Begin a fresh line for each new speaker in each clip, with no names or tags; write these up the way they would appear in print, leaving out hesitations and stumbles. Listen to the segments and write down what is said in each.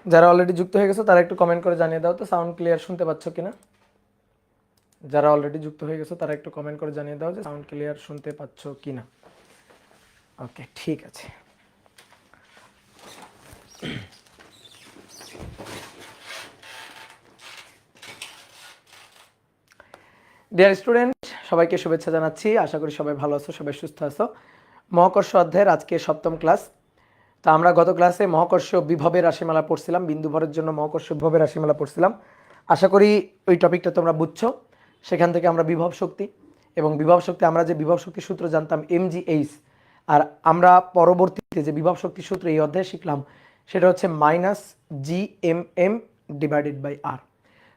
যারা অলরেডি যুক্ত হয়ে গেছো তারা একটু কমেন্ট করে জানিয়ে দাও তো সাউন্ড ক্লিয়ার শুনতে পাচ্ছ কিনা। যারা অলরেডি যুক্ত হয়ে গেছো তারা একটু কমেন্ট করে জানিয়ে দাও যে সাউন্ড ক্লিয়ার শুনতে পাচ্ছ কিনা। ওকে, ঠিক আছে। ডিয়ার স্টুডেন্ট, সবাইকে শুভেচ্ছা জানাচ্ছি। আশা করি সবাই ভালো আছো, সবাই সুস্থ আছো। মহাকর্ষ অধ্যায়ের আজকে সপ্তম ক্লাস। তা আমরা গত ক্লাসে মহাকর্ষ বিভবের রাশিমালা পড়ছিলাম, বিন্দু ভরের জন্য মহাকর্ষ বিভবের রাশিমালা পড়ছিলাম। আশা করি ওই টপিকটা তোমরা বুঝছো। সেখান থেকে আমরা বিভব শক্তি এবং বিভব শক্তি, আমরা যে বিভব শক্তির সূত্র জানতাম mgh, আর আমরা পরবর্তীতে যে বিভব শক্তির সূত্র এই অধ্যায়ে শিখলাম সেটা হচ্ছে -GMM/R।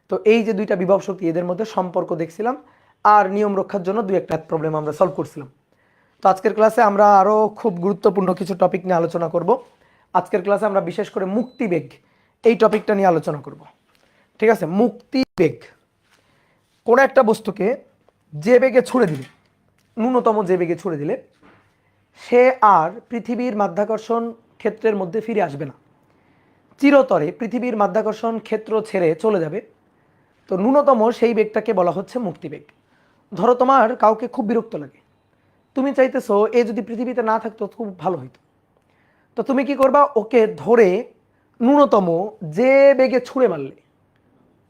তো এই যে দুইটা বিভব শক্তি, এদের মধ্যে সম্পর্ক দেখছিলাম আর নিয়ম রক্ষার জন্য দুই একটা প্রবলেম আমরা সলভ করছিলাম। তো আজকের ক্লাসে আমরা আরও খুব গুরুত্বপূর্ণ কিছু টপিক নিয়ে আলোচনা করব। আজকের ক্লাসে আমরা বিশেষ করে মুক্তিবেগ এই টপিকটা নিয়ে আলোচনা করব। ঠিক আছে, মুক্তিবেগ। কোনো একটা বস্তুকে যে বেগে ছুড়ে দিলে, ন্যূনতম যে বেগে ছুড়ে দিলে, সে আর পৃথিবীর মাধ্যাকর্ষণ ক্ষেত্রের মধ্যে ফিরে আসবে না, চিরতরে পৃথিবীর মাধ্যাকর্ষণ ক্ষেত্র ছেড়ে চলে যাবে। তো ন্যূনতম সেই বেগটাকে বলা হচ্ছে মুক্তিবেগ। ধরো তোমার কাউকে খুব বিরক্ত লাগে, তুমি চাইতেছো এ যদি পৃথিবীতে না থাকতো খুব ভালো হইতো। তো তুমি কি করবা, ওকে ধরে ন্যূনতম যে বেগে ছুঁড়ে মারলে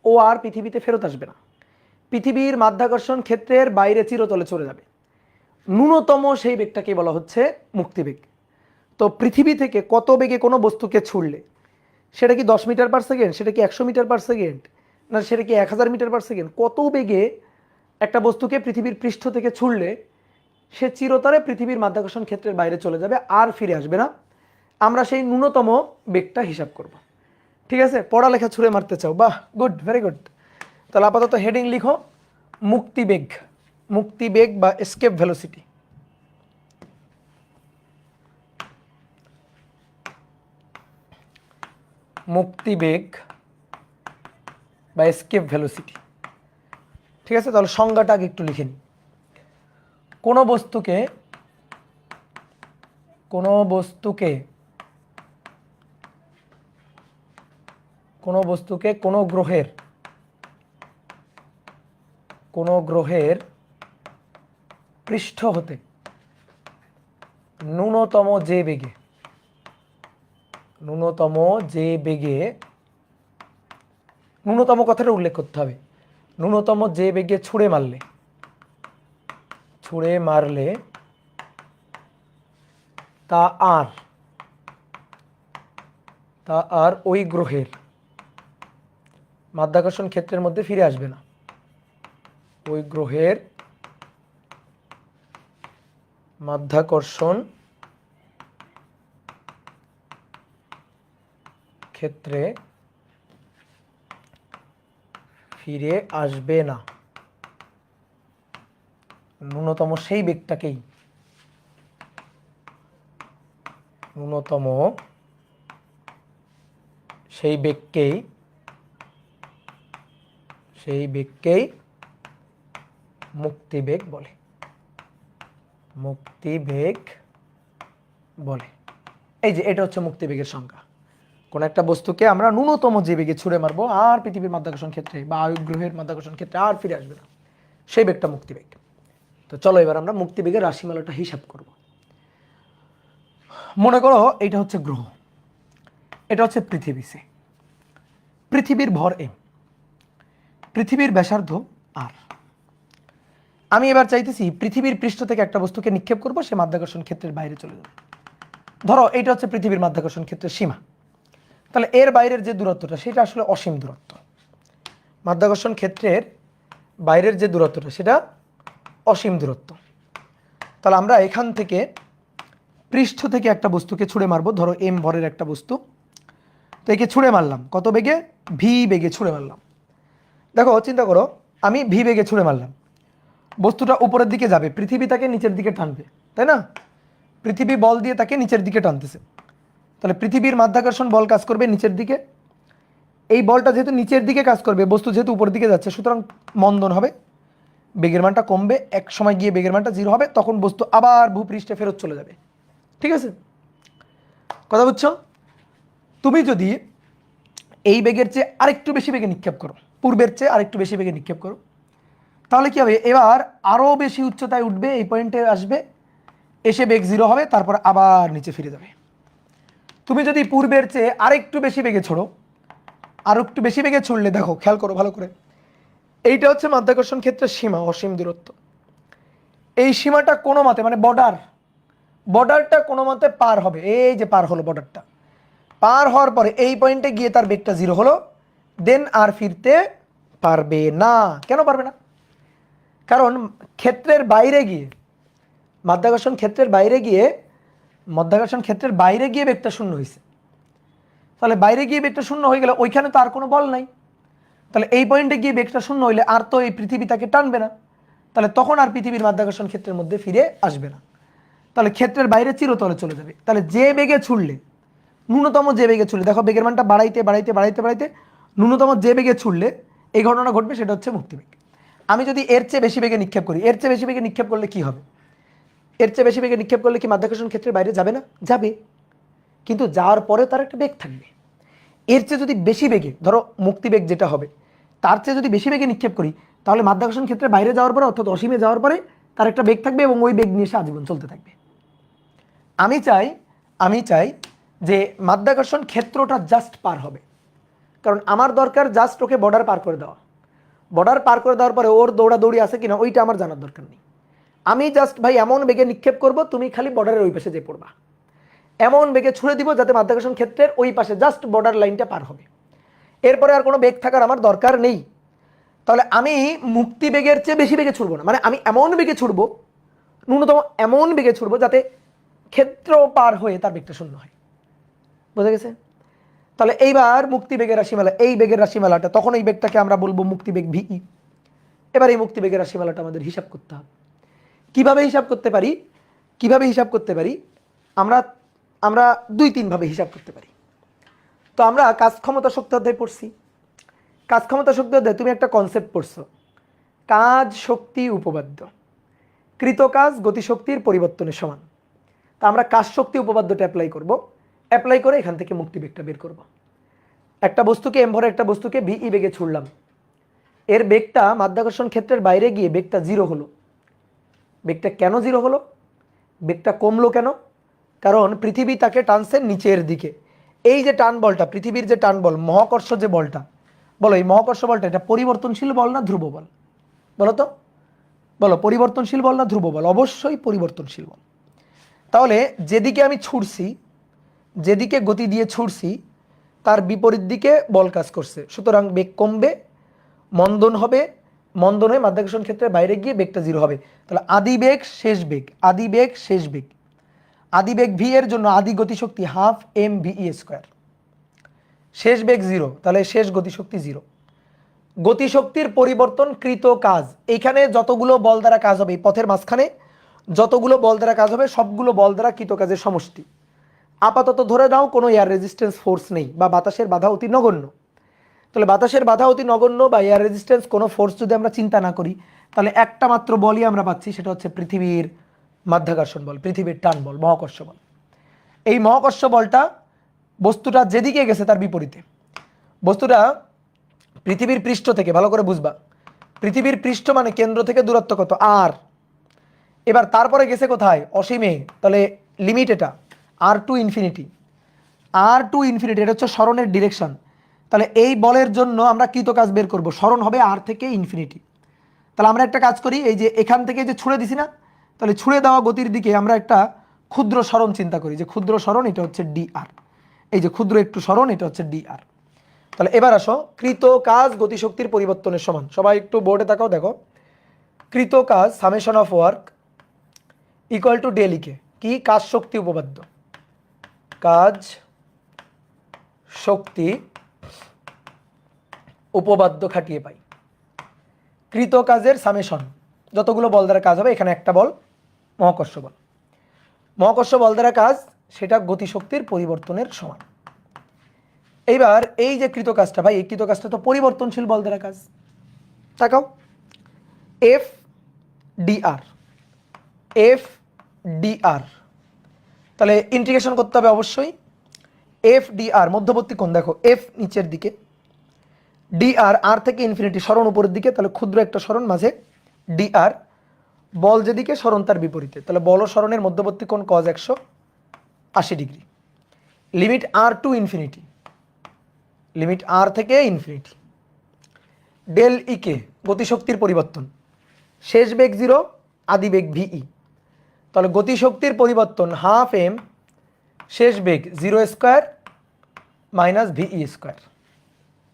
ও আর পৃথিবীতে ফেরত আসবে না, পৃথিবীর মাধ্যাকর্ষণ ক্ষেত্রের বাইরে চিরতলে চলে যাবে। ন্যূনতম সেই বেগটাকে বলা হচ্ছে মুক্তিবেগ। তো পৃথিবী থেকে কত বেগে কোনো বস্তুকে ছুড়লে, সেটা কি 10 মিটার পার সেকেন্ড, সেটা কি 100 মিটার পার সেকেন্ড, না সেটা কি 1000 মিটার পার সেকেন্ড, কত বেগে একটা বস্তুকে পৃথিবীর পৃষ্ঠ থেকে ছুড়লে সে চিরতরে পৃথিবীর মাধ্যাকর্ষণ ক্ষেত্রের বাইরে চলে যাবে, আর ফিরে আসবে না, আমরা সেই ন্যূনতম বেগটা হিসাব করব। ঠিক আছে, পড়ালেখা ছুঁড়ে মারতে চাও, বাহ, গুড, ভেরি গুড। তাহলে আপাতত হেডিং লিখো মুক্তিবেগ। মুক্তিবেগ বা এসকেপ ভেলোসিটি। মুক্তিবেগ বা এসকেপ ভেলোসিটি। ঠিক আছে, তাহলে সংজ্ঞাটা আগে একটু লিখে নিই। কোনো বস্তুকে কোনো বস্তুকে কোনো গ্রহের পৃষ্ঠ হতে ন্যূনতম যে বেগে ন্যূনতম কথাটা উল্লেখ করতে হবে। ন্যূনতম যে বেগে ছুঁড়ে মারলে তা আর ওই গ্রহের মাধ্যাকর্ষণ ক্ষেত্রের মধ্যে ফিরে আসবে না। ওই গ্রহের মাধ্যাকর্ষণ ক্ষেত্রে ফিরে আসবে না। ন্যূনতম সেই বেগটাকেই মুক্তিবেগ বলে। এই যে এটা হচ্ছে মুক্তিবেগের সংজ্ঞা। কোন একটা বস্তুকে আমরা ন্যূনতম যে বেগে ছুঁড়ে মারবো আর পৃথিবীর মাধ্যাকর্ষণ ক্ষেত্রে বা গ্রহের মাধ্যাকর্ষণ ক্ষেত্রে আর ফিরে আসবে না, সেই বেগটা মুক্তিবেগ। তো চলো এবার আমরা মুক্তিবেগের রাশিমালাটা হিসাব করব। মনে করো এটা হচ্ছে গ্রহ, এটা হচ্ছে পৃথিবী। পৃথিবীর ভর m, পৃথিবীর ব্যাসার্ধ r। আমি এবার চাইতেছি পৃথিবীর পৃষ্ঠ থেকে একটা বস্তুকে নিক্ষেপ করব, সে মাধ্যাকর্ষণ ক্ষেত্রের বাইরে চলে যাবে। ধরো এটা হচ্ছে পৃথিবীর মাধ্যাকর্ষণ ক্ষেত্রের সীমা। তাহলে এর বাইরের যে দূরত্বটা সেটা আসলে অসীম দূরত্ব। মাধ্যাকর্ষণ ক্ষেত্রের বাইরের যে দূরত্বটা সেটা অসীম দূরত্ব। তাহলে আমরা এখান থেকে পৃষ্ঠ থেকে একটা বস্তুকে ছুঁড়ে মারবো, ধরো m ভরের একটা বস্তু। তো একে ছুঁড়ে মারলাম কত বেগে, v বেগে ছুঁড়ে মারলাম। দেখো চিন্তা করো, আমি v বেগে ছুঁড়ে মারলাম, বস্তুটা উপরের দিকে যাবে, পৃথিবী তাকে নিচের দিকে টানবে, তাই না? পৃথিবী বল দিয়ে তাকে নিচের দিকে টানতেছে। তাহলে পৃথিবীর মাধ্যাকর্ষণ বল কাজ করবে নিচের দিকে। এই বলটা যেহেতু নিচের দিকে কাজ করবে, বস্তু যেহেতু উপরের দিকে যাচ্ছে, সুতরাং মন্দন হবে, বেগের মানটা কমবে, এক সময় গিয়ে বেগের মানটা 0 হবে, তখন বস্তু আবার ভূপৃষ্ঠে ফেরত চলে যাবে। ঠিক আছে, কথা বুঝছো? তুমি যদি এই বেগের চেয়ে আরেকটু বেশি বেগে নিক্ষেপ করো, পূর্বের চেয়ে আরেকটু বেশি বেগে নিক্ষেপ করো, তাহলে কি হবে, এবার আরও বেশি উচ্চতায় উঠবে, এই পয়েন্টে আসবে, এসে বেগ 0 হবে, তারপর আবার নিচে ফিরে যাবে। তুমি যদি পূর্বের চেয়ে আরেকটু বেশি বেগে ছোড়ো, আর একটু বেশি বেগে ছুড়লে দেখো, খেয়াল করো ভালো করে, এইটা হচ্ছে মাধ্যাকর্ষণ ক্ষেত্রের সীমা, অসীম দূরত্ব। এই সীমাটা কোনো মতে মানে বর্ডারটা কোনো মতে পার হবে, এই যে পার হলো বর্ডারটা, পার হওয়ার পরে এই পয়েন্টে গিয়ে তার বেগটা 0 হলো, দেন আর ফিরতে পারবে না। কেন পারবে না? কারণ ক্ষেত্রের বাইরে গিয়ে, মাধ্যাকর্ষণ ক্ষেত্রের বাইরে গিয়ে বেগটা শূন্য হয়েছে। তাহলে বাইরে গিয়ে বেগটা শূন্য হয়ে গেলে ওইখানে তো আর কোনো বল নাই, তাহলে এই পয়েন্টে গিয়ে বেগটা শূন্য হইলে আর তো এই পৃথিবী তাকে টানবে না, তাহলে তখন আর পৃথিবীর মাধ্যাকর্ষণ ক্ষেত্রের মধ্যে ফিরে আসবে না, তাহলে ক্ষেত্রের বাইরে চিরতলে চলে যাবে। তাহলে যে বেগে ছুড়লে, ন্যূনতম যে বেগে ছুড়লে, দেখো বেগের মানটা বাড়াইতে বাড়াইতে বাড়াইতে বাড়াইতে ন্যূনতম যে বেগে ছুড়লে এই ঘটনা ঘটবে, সেটা হচ্ছে মুক্তিবেগ। আমি যদি এর চেয়ে বেশি বেগে নিক্ষেপ করি, এর চেয়ে বেশি বেগে নিক্ষেপ করলে কি হবে, এর চেয়ে বেশি বেগে নিক্ষেপ করলে কি মাধ্যাকর্ষণ ক্ষেত্রের বাইরে যাবে না? যাবে, কিন্তু যাওয়ার পরে তার একটা বেগ থাকবে। এর চেয়ে যদি বেশি বেগে, ধরো মুক্তিবেগ যেটা হবে, তার চেয়ে যদি বেশি বেগে নিক্ষেপ করি, তাহলে মাধ্যাকর্ষণ ক্ষেত্রে বাইরে যাওয়ার পরে, অর্থাৎ অসীমে যাওয়ার পরে তার একটা বেগ থাকবে এবং ওই বেগ নিয়ে সে আজীবন চলতে থাকবে। আমি চাই যে মাধ্যাকর্ষণ ক্ষেত্রটা জাস্ট পার হবে, কারণ আমার দরকার জাস্ট ওকে বর্ডার পার করে দেওয়া। বর্ডার পার করে দেওয়ার পরে ওর দৌড়াদৌড়ি আছে কিনা ওইটা আমার জানার দরকার নেই। আমি জাস্ট ভাই এমন বেগে নিক্ষেপ করব, তুমি খালি বর্ডারের ওই পাশে যে পড়বা, এমন বেগে ছুড়ে দিব যাতে মাধ্যাকর্ষণ ক্ষেত্রের ওই পাশে জাস্ট বর্ডার লাইনটা পার হবে, এরপরে আর কোনো বেগ থাকার আমার দরকার নেই। তাহলে আমি মুক্তি বেগের চেয়ে বেশি বেগে ছুড়বো না, মানে আমি এমন বেগে ছুড়বো, ন্যূনতম এমন বেগে ছুড়বো যাতে ক্ষেত্র পার হয়ে তার বেগটা শূন্য হয়। বোঝা গেছে? তাহলে এইবার মুক্তি বেগের রাশিমালা, এই বেগের রাশিমালাটা, তখন এই বেগটাকে আমরা বলবো মুক্তিবেগ ভিই। এবার এই মুক্তিবেগের রাশিমালাটা আমাদের হিসাব করতে হবে। কিভাবে হিসাব করতে পারি? আমরা 2-3 ভাবে হিসাব করতে পারি। তো আমরা কাজ ক্ষমতা শক্তি অধ্যায় পড়ছি। কাজ ক্ষমতা শক্তি অধ্যায় তুমি একটা কনসেপ্ট পড়ছো, কাজ শক্তি উপপাদ্য, কৃত কাজ গতিশক্তির পরিবর্তনের সমান। তা আমরা কাজ শক্তি উপপাদ্যটা অ্যাপ্লাই করে এখান থেকে মুক্তিবেগটা বের করব। একটা বস্তুকে এম ভরে একটা বস্তুকে ভিই বেগে ছুড়লাম, এর বেগটা মাধ্যাকর্ষণ ক্ষেত্রের বাইরে গিয়ে বেগটা 0 হলো। বেগটা কেন 0 হলো? বেগটা কমলো কেন? কারণ পৃথিবী তাকে টানছে নিচের দিকে। এই যে টান বলটা, পৃথিবীর যে টান বল, মহাকর্ষ যে বলটা, বলো এই মহাকর্ষ বলটা এটা পরিবর্তনশীল বল না ধ্রুব বল? বলো তো, বলো পরিবর্তনশীল বল না ধ্রুব বল? অবশ্যই পরিবর্তনশীল বল। তাহলে যেদিকে আমি ছুটছি, যেদিকে গতি দিয়ে ছুটছি, তার বিপরীত দিকে বল কাজ করছে, সুতরাং বেগ কমবে, মন্দন হবে, মন্দন হয়ে মাধ্যাকর্ষণ ক্ষেত্রের বাইরে গিয়ে বেগটা 0 হবে। তাহলে আদি বেগ শেষ বেগ, আদি বেগ শেষ বেগ, আদি বেগ ভি এর জন্য আদি গতিশক্তি হাফ mv², শেষ বেগ 0, তাহলে শেষ গতিশক্তি 0। গতিশক্তির পরিবর্তন কৃত কাজ, এইখানে যতগুলো বল দ্বারা কাজ হবে, এই পথের মাঝখানে যতগুলো বল দ্বারা কাজ হবে সবগুলো বল দ্বারা কৃত কাজের সমষ্টি। আপাতত ধরে নাও কোনো এয়ার রেজিস্ট্যান্স ফোর্স নেই বা বাতাসের বাধা অতি নগণ্য। তাহলে বাতাসের বাধা অতি নগণ্য বা এয়ার রেজিস্ট্যান্স কোনো ফোর্স যদি আমরা চিন্তা না করি, তাহলে একটা মাত্র বলই আমরা পাচ্ছি, সেটা হচ্ছে পৃথিবীর মাধ্যাকর্ষণ বল, পৃথিবীর টান বল, মহাকর্ষ বল। এই মহাকর্ষ বলটা বস্তুটা যেদিকে গেছে তার বিপরীতে, বস্তুটা পৃথিবীর পৃষ্ঠ থেকে, ভালো করে বুঝবা, পৃথিবীর পৃষ্ঠ মানে কেন্দ্র থেকে দূরত্ব কত আর, এবার তারপরে গেছে কোথায়? অসীমে, তাহলে লিমিট এটা r টু ইনফিনিটি, এটা হচ্ছে সরণের ডিরেকশন। তাহলে এই বলের জন্য আমরা কৃত কাজ বের করব, সরণ হবে r থেকে ইনফিনিটি। তাহলে আমরা একটা কাজ করি, এই যে এখান থেকে যে ছুঁড়ে দিছি না, তাহলে ছুঁড়ে দেওয়া গতির দিকে আমরা একটা ক্ষুদ্র সরণ চিন্তা করি, যে ক্ষুদ্র সরণ এটা হচ্ছে dr, এই যে ক্ষুদ্র একটু সরণ এটা হচ্ছে dr। তাহলে এবার আসো, কৃত কাজ গতিশক্তির পরিবর্তনের সমান। সবাই একটু বোর্ডে তাকাও, দেখো কৃত কাজ summation of work equal to ডেলিকে কি? কাজ শক্তি উপপাদ্য, কাজ শক্তি উপপাদ্য খাটিয়ে পাই কৃত কাজের সামেশন, যতগুলো বল দ্বারা কাজ হবে, এখানে একটা বল মহাকর্ষ বল, মহাকর্ষ বল দ্বারা কাজ, সেটা গতিশক্তির পরিবর্তনের সমান। এইবার এই যে কৃত কাজটা, ভাই এই কৃত কাজটা তো পরিবর্তনশীল বল দ্বারা কাজ। তাকাও, এফ ডিআর, তাহলে ইন্টিগ্রেশন করতে হবে অবশ্যই, এফ ডি আর মধ্যবর্তী কোণ, দেখো এফ নিচের দিকে, ডি আর আর থেকে ইনফিনিটি সরণ উপরের দিকে, তাহলে ক্ষুদ্র একটা সরণ মাঝে ডি আর, বল যেদিকে সরণ তার বিপরীতে, তাহলে বল ও সরণের মধ্যবর্তী কোণ cos 180 degree. Limit R to infinity, limit R থেকে ইনফিনিটি। ডেল ই কে গতিশক্তির পরিবর্তন, শেষ বেগ 0, আদি বেগ ভিই, তাহলে গতিশক্তির পরিবর্তন হাফ এম শেষ বেগ 0 স্কোয়ার মাইনাস ভিই স্কোয়ার।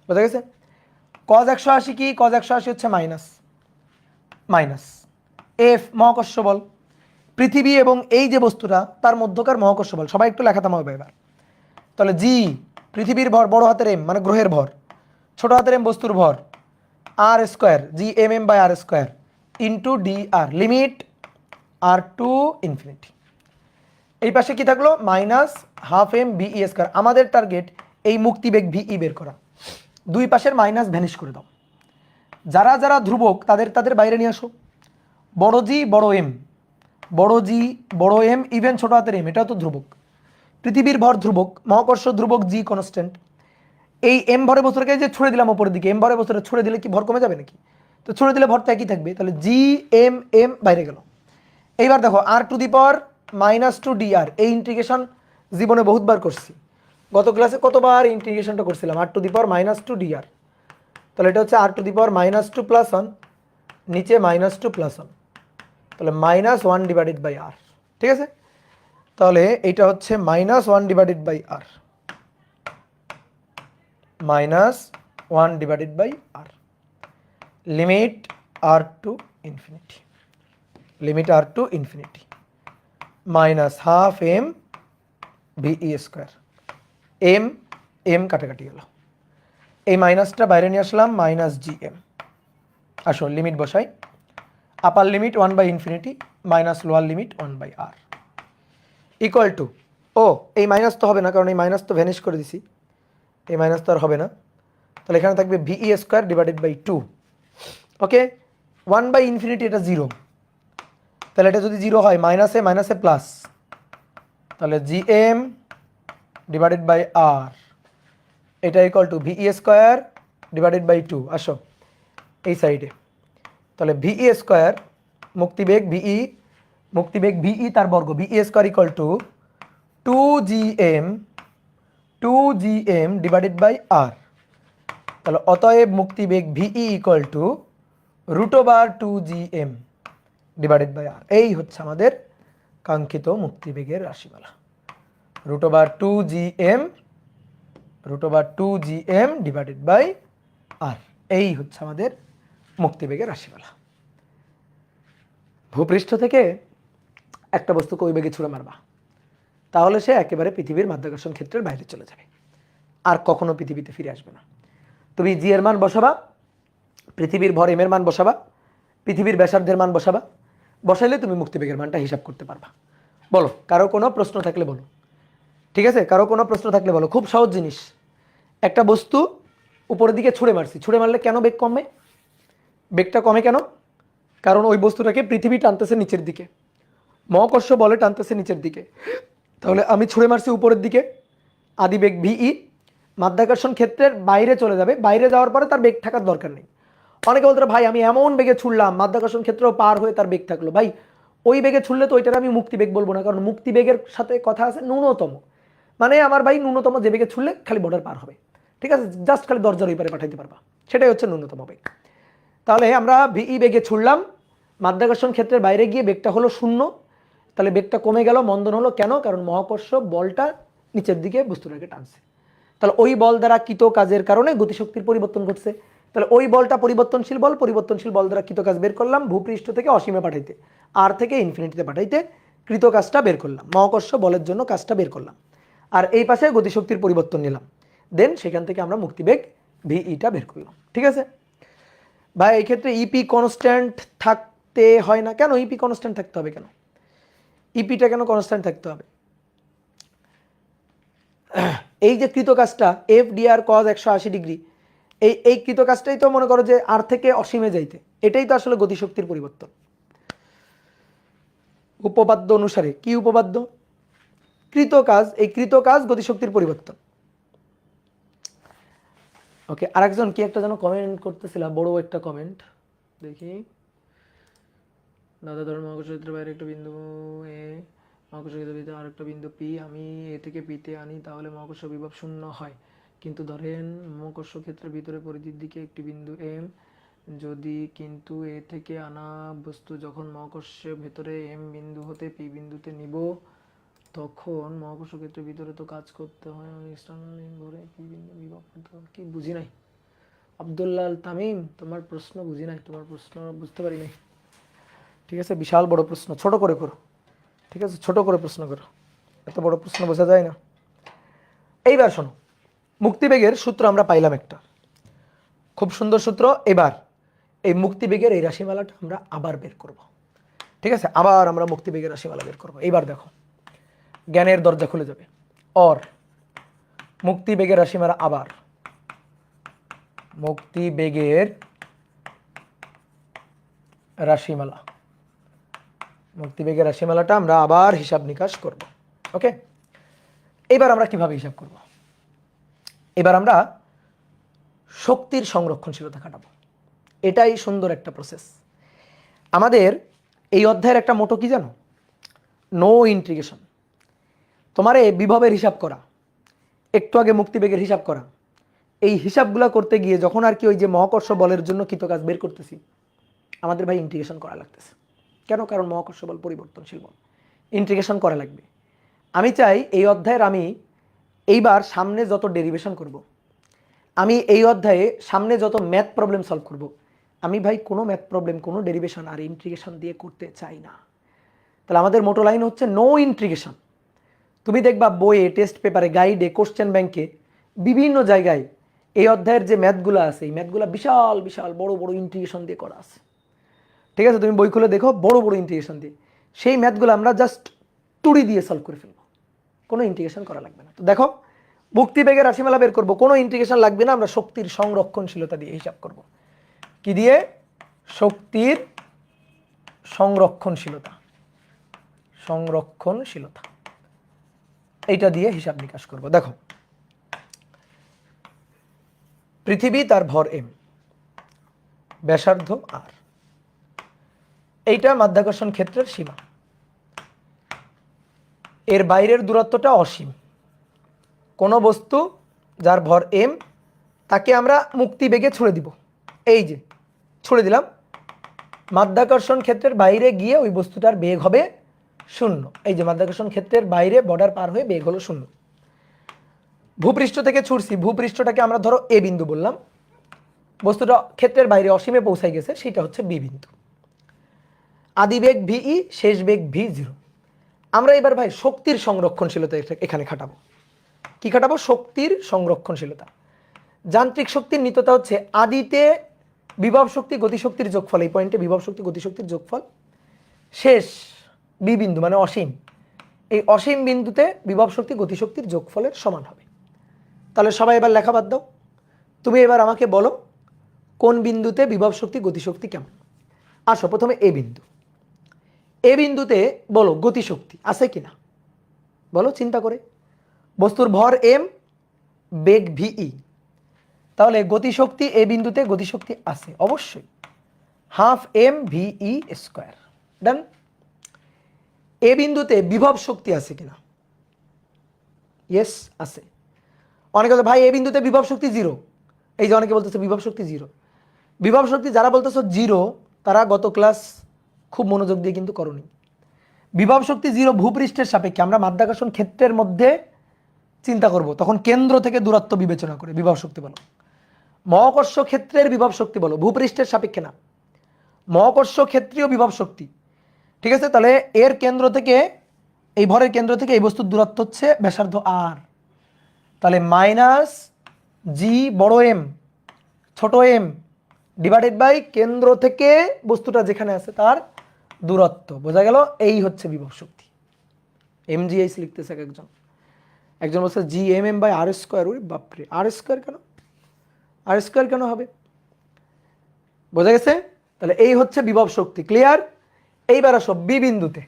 বোঝা গেছে? কজ 180 কি? কজ 180 হচ্ছে মাইনাস মাইনাস এফ মহাকর্ষ বল, পৃথিবী এবং এই যে বস্তুটা তার মধ্যকার মহাকর্ষ বল। সবাই একটু লেখা থামাবে এবার। তাহলে জি পৃথিবীর ভর, বড় হাতের এম মানে গ্রহের ভর, ছোট হাতের এম বস্তুর ভর, R square G M M by R square into D R, limit R to infinity. এই পাশে কি থাকলো? Minus half M V E square. আমাদের টার্গেট এই মুক্তিবেগ ভিই বের করা। দুই পাশের মাইনাস ভ্যানিশ করে দাও। যারা যারা ধ্রুবক তাদের তাদের বাইরে নিয়ে আসো। বড় জি বড় এম, বড় জি বড় এম, ইভেন ছোট হাতের এম, এটাও তো ধ্রুবক। পৃথিবীর ভর ধ্রুবক, মহাকর্ষ ধ্রুবক জি কনস্ট্যান্ট। এই এম ভরে বস্তুটাকে যে ছুড়ে দিলাম উপরের দিকে, এম ভরে বস্তুটা ছুড়ে দিলে কি ভর কমে যাবে নাকি? তো ছুড়ে দিলে ভরটা একই থাকবে। তাহলে জি এম এম বাইরে গেল। এইবার দেখো R to the power minus two D R, এই ইন্টিগ্রেশন জীবনে বহুতবার করছি। গত ক্লাসে কতবার ইন্টিগ্রেশনটা করছিলাম, R to the power minus two D R. তাহলে এটা হচ্ছে R to the power minus two plus one, নিচে মাইনাস টু প্লাস ওয়ান, তাহলে minus one divided by R. ঠিক আছে? তাহলে এইটা হচ্ছে minus one divided by R, minus one divided by R, limit R to infinity, limit R to infinity, minus half M V E square, M M কাটাকাটি গেল, এই মাইনাসটা বাইরে নিয়ে আসলাম, মাইনাস জি এম। আসো লিমিট বসাই, upper limit 1 by infinity minus lower limit 1 by R equal to, ও এই মাইনাস তো হবে না কারণ এই মাইনাস তো ভ্যানিশ করে দিছি, এই মাইনাস তো আর হবে না। তাহলে এখানে থাকবে V E square divided by 2। Okay, 1 by infinity এটা 0, তাহলে এটা যদি 0 হয় মাইনাসে মাইনাসে প্লাস, তাহলে G M divided by R, এটা equal to V E square divided by 2। আসো এই সাইডে, তাহলে ভিই স্কোয়ার মুক্তিবেগ ভিই, মুক্তিবেগ ভিই তার বর্গ, V E square equal to 2gm divided by R. তাহলে অতএব মুক্তিবেগ V E equal to √2gm divided by R. এই হচ্ছে আমাদের কাঙ্ক্ষিত মুক্তিবেগের রাশিমালা, √2gm ডিভাইডেড বাই আর। এই হচ্ছে আমাদের মুক্তিবেগের রাশিমালা। ভূপৃষ্ঠ থেকে একটা বস্তুকে ওই বেগে ছুঁড়ে মারবা, তাহলে সে একেবারে পৃথিবীর মাধ্যাকর্ষণ ক্ষেত্রের বাইরে চলে যাবে, আর কখনো পৃথিবীতে ফিরে আসবে না। তুমি জি এর মান বসাবা, পৃথিবীর ভর এম এর মান বসাবা, পৃথিবীর ব্যাসার্ধের মান বসাবা, বসাইলে তুমি মুক্তিবেগের মানটা হিসাব করতে পারবা। বলো, কারো কোনো প্রশ্ন থাকলে বলো। ঠিক আছে, কারো কোনো প্রশ্ন থাকলে বলো। খুব সহজ জিনিস। একটা বস্তু উপরের দিকে ছুঁড়ে মারছি, ছুঁড়ে মারলে কেন বেগ কমে? বেগটা কমে কেন? কারণ ওই বস্তুটাকে পৃথিবী টানতেছে নিচের দিকে, মহাকর্ষ বলে টানতেছে নিচের দিকে। তাহলে আমি ছুঁড়ে মারছি উপরের দিকে, আদিবেগ ভিই মাধ্যাকর্ষণ ক্ষেত্রের বাইরে চলে যাবে, বাইরে যাওয়ার পরে তার বেগ থাকার দরকার নেই। অনেকে বলতে ভাই আমি এমন বেগে ছুড়লাম মাধ্যাকর্ষণ ক্ষেত্র পার হয়ে তার বেগ থাকলো। ভাই ওই বেগে ছুড়লে তো ওইটার আমি মুক্তিবেগ বলবো না, কারণ মুক্তিবেগের সাথে কথা আছে ন্যূনতম, মানে আমার ভাই ন্যূনতম যে বেগে ছুড়লে খালি বর্ডার পার হবে। ঠিক আছে, জাস্ট খালি দরজার ওই পারে পাঠাইতে পারবা, সেটাই হচ্ছে ন্যূনতম বেগ। তাহলে আমরা ভিই বেগে ছুড়লাম, মাধ্যাকর্ষণ ক্ষেত্রের বাইরে গিয়ে বেগটা হলো 0, তাহলে বেগটা কমে গেল, মন্দন হলো কেন? কারণ মহাকর্ষ বলটা নিচের দিকে বস্তুটাকে টানছে। তাহলে ওই বল দ্বারা কৃত কাজের কারণে গতিশক্তির পরিবর্তন ঘটছে। তাহলে ওই বলটা পরিবর্তনশীল বল, পরিবর্তনশীল বল দ্বারা কৃত কাজ বের করলাম, ভূপৃষ্ঠ থেকে অসীমে পাঠাইতে, আর থেকে ইনফিনিটিতে পাঠাইতে কৃত কাজটা বের করলাম, মহাকর্ষ বলের জন্য কাজটা বের করলাম, আর এই পাশে গতিশক্তির পরিবর্তন নিলাম, দেন সেখান থেকে আমরা মুক্তিবেগ ভিইটা বের করলাম। ঠিক আছে ভাই, এই ক্ষেত্রে ইপি কনস্ট্যান্ট থাকতে হয় না কেন? ইপি কনস্ট্যান্ট থাকতে হবে কেন? ইপিটা কেন কনস্ট্যান্ট থাকতে হবে? এই যে কৃত কাজটা এফ ডিআর কজ 180 ডিগ্রি, এই কৃত কাজটাই তো মনে করো যে আর থেকে অসীমে যাইতে, এটাই তো আসলে গতিশক্তির পরিবর্তন। উপপাদ্য অনুসারে, কি উপপাদ্য? কৃত কাজ, এই কৃত কাজ গতিশক্তির পরিবর্তন। ওকে, আরেকজন কি একটা যেন কমেন্ট করতেছিল, বড় একটা কমেন্ট দেখি। দাদা ধরুন মহাকর্ষ ক্ষেত্রের বাইরে একটা বিন্দু এ, মহাকর্ষ ক্ষেত্রের ভিতরে আরেকটা বিন্দু পি, আমি এ থেকে পিতে আনি, তাহলে মহাকর্ষ বিভব শূন্য হয়। কিন্তু ধরেন মহাকর্ষ ক্ষেত্রের ভিতরে পরিধির দিকে একটি বিন্দু এম, যদি কিন্তু এ থেকে আনা বস্তু যখন মহাকর্ষের ভেতরে এম বিন্দু হতে পি বিন্দুতে নিব, তখন মহাকর্ষ ক্ষেত্রের ভিতরে তো কাজ করতে হয়, এক্সটার্নাল ঘরে পি বিন্দু বিভব করতে হবে। কি বুঝি নাই আব্দুল্লাহ আল তামিম, তোমার প্রশ্ন বুঝি নাই, তোমার প্রশ্ন বুঝতে পারি নাই। ঠিক আছে, বিশাল বড় প্রশ্ন, ছোট করে করো। ঠিক আছে, ছোট করে প্রশ্ন করো, এত বড় প্রশ্ন বোঝা যায় না। এইবার শোনো, মুক্তিবেগের সূত্র আমরা পাইলাম একটা খুব সুন্দর সূত্র। এবার এই মুক্তিবেগের এই রাশিমালাটা আমরা আবার বের করব। ঠিক আছে, আবার আমরা মুক্তিবেগের রাশিমালা বের করব। এইবার দেখো, জ্ঞানের দরজা খুলে যাবে। অর মুক্তিবেগের রাশিমালা, আবার মুক্তিবেগের রাশিমালা, মুক্তিবেগের রাশিমালাটা আমরা আবার হিসাব নিকাশ করব। ওকে, এবার আমরা কিভাবে হিসাব করব? এবার আমরা শক্তির সংরক্ষণশীলতা খাটাবো। এটাই সুন্দর একটা প্রসেস। আমাদের এই অধ্যায়ের একটা মোটো কি জানো? No integration. তোমার এই বিভবের হিসাব করা, একটু আগে মুক্তিবেগের হিসাব করা, এই হিসাবগুলো করতে গিয়ে যখন আর কি ওই যে মহাকর্ষ বলের জন্য কৃত কাজ বের করতেছি, আমাদের ভাই ইন্টিগ্রেশন করা লাগতেছে। কেন? কারণ মহাকর্ষ বল পরিবর্তনশীল বল, ইন্টিগ্রেশন করা লাগবে। আমি চাই এই অধ্যায়ের আমি এইবার সামনে যত ডেরিভেশন করব, আমি এই অধ্যায়ে সামনে যত ম্যাথ প্রবলেম সলভ করব, আমি ভাই কোনো ম্যাথ প্রবলেম, কোনো ডেরিভেশন আর ইন্টিগ্রেশন দিয়ে করতে চাই না। তাহলে আমাদের মোটো লাইন হচ্ছে নো ইন্টিগ্রেশন। তুমি দেখবা বইয়ে, টেস্ট পেপারে, গাইডে, কোশ্চেন ব্যাংকে, বিভিন্ন জায়গায় এই অধ্যায়ের যে ম্যাথগুলো আছে, এই ম্যাথগুলো বিশাল বিশাল বড় বড় ইন্টিগ্রেশন দিয়ে করা আছে। ঠিক আছে, তুমি বই খুলে দেখো, বড় বড় ইন্টিগ্রেশন দিয়ে। সেই ম্যাথগুলো আমরা জাস্ট টুড়ি দিয়ে সলভ করে ফেলবো, কোনো ইন্টিগ্রেশন করা লাগবে না। তো দেখো, মুক্তিবেগের রাশিমালা বের করবো, কোনো ইন্টিগ্রেশন লাগবে না, আমরা শক্তির সংরক্ষণশীলতা দিয়ে হিসাব করব। কি দিয়ে? শক্তির সংরক্ষণশীলতা, সংরক্ষণশীলতা এইটা দিয়ে হিসাব নিকাশ করব। দেখো, পৃথিবী তার ভর এম, ব্যাসার্ধ আর, এইটা মাধ্যাকর্ষণ ক্ষেত্রের সীমা, এর বাইরের দূরত্বটা অসীম। কোনো বস্তু যার ভর এম, তাকে আমরা মুক্তিবেগে ছুড়ে দিব। এই যে ছুড়ে দিলাম, মাধ্যাকর্ষণ ক্ষেত্রের বাইরে গিয়ে ওই বস্তুটার বেগ হবে 0। এই যে মাধ্যাকর্ষণ ক্ষেত্রের বাইরে বর্ডার পার হয়ে বেগ হলো 0। ভূপৃষ্ঠ থেকে ছুটছি, ভূপৃষ্ঠটাকে আমরা ধরো এ বিন্দু বললাম, বস্তুটা ক্ষেত্রের বাইরে অসীমে পৌঁছায় গেছে, সেটা হচ্ছে বি বিন্দু। আদি বেগ ভিই, শেষ বেগ v0। আমরা এবার ভাই শক্তির সংরক্ষণশীলতা এখানে খাটাবো। কি খাটাবো? শক্তির সংরক্ষণশীলতা। যান্ত্রিক শক্তির নিত্যতা হচ্ছে আদিতে বিভব শক্তি গতিশক্তির যোগফল, এই পয়েন্টে বিভব শক্তি গতিশক্তির যোগফল, শেষ বি বিন্দু মানে অসীম, এই অসীম বিন্দুতে বিভব শক্তি গতিশক্তির যোগফলের সমান হবে। তাহলে সবাই এবার লেখা বাদ দাও, তুমি এবার আমাকে বলো কোন বিন্দুতে বিভব শক্তি গতিশক্তি কেমন। আসো প্রথমে এ বিন্দু, এ বিন্দুতে বলো গতিশক্তি আছে কিনা, বলো চিন্তা করে। বস্তুর ভর এম, বেগ ভিই, তাহলে গতিশক্তি এ বিন্দুতে গতিশক্তি আছে অবশ্যই, ½ mv² ডান। এ বিন্দুতে বিভব শক্তি আছে কিনা? ইয়েস আছে। অনেকে বলে ভাই এ বিন্দুতে বিভব শক্তি 0, এই যে অনেকে বলতেছে বিভব শক্তি 0। বিভব শক্তি যারা বলতেছো 0, তারা গত ক্লাস খুব মনোযোগ দিয়ে কিন্তু করনি। বিভব শক্তি 0 ভূপৃষ্ঠের সাপেক্ষে, আমরা মাধ্যাকর্ষণ ক্ষেত্রের মধ্যে চিন্তা করব, তখন কেন্দ্র থেকে দূরত্ব বিবেচনা করে বিভব শক্তি বলো। মহাকর্ষ ক্ষেত্রের বিভব শক্তি বলো, ভূপৃষ্ঠের সাপেক্ষে না, মহাকর্ষ ক্ষেত্রীয় বিভব শক্তি। ঠিক আছে, তাহলে এর কেন্দ্র থেকে, এই ভরের কেন্দ্র থেকে এই বস্তুর দূরত্ব হচ্ছে ব্যাসার্ধ আর, তাহলে -g বড় এম ছোট এম ডিভাইডেড বাই কেন্দ্র থেকে বস্তুটা যেখানে আছে তার দূরত্ব। বোঝা গেল? এই হচ্ছে বিভব শক্তি। mgh লিখতেছে একজন, একজন বলছে gmm/r²। ওরে বাপরে, r² কেন? r² কেন হবে? বোঝা গেছে? তাহলে এই হচ্ছে বিভব শক্তি। ক্লিয়ার? এইবার আসো বি বিন্দুতে,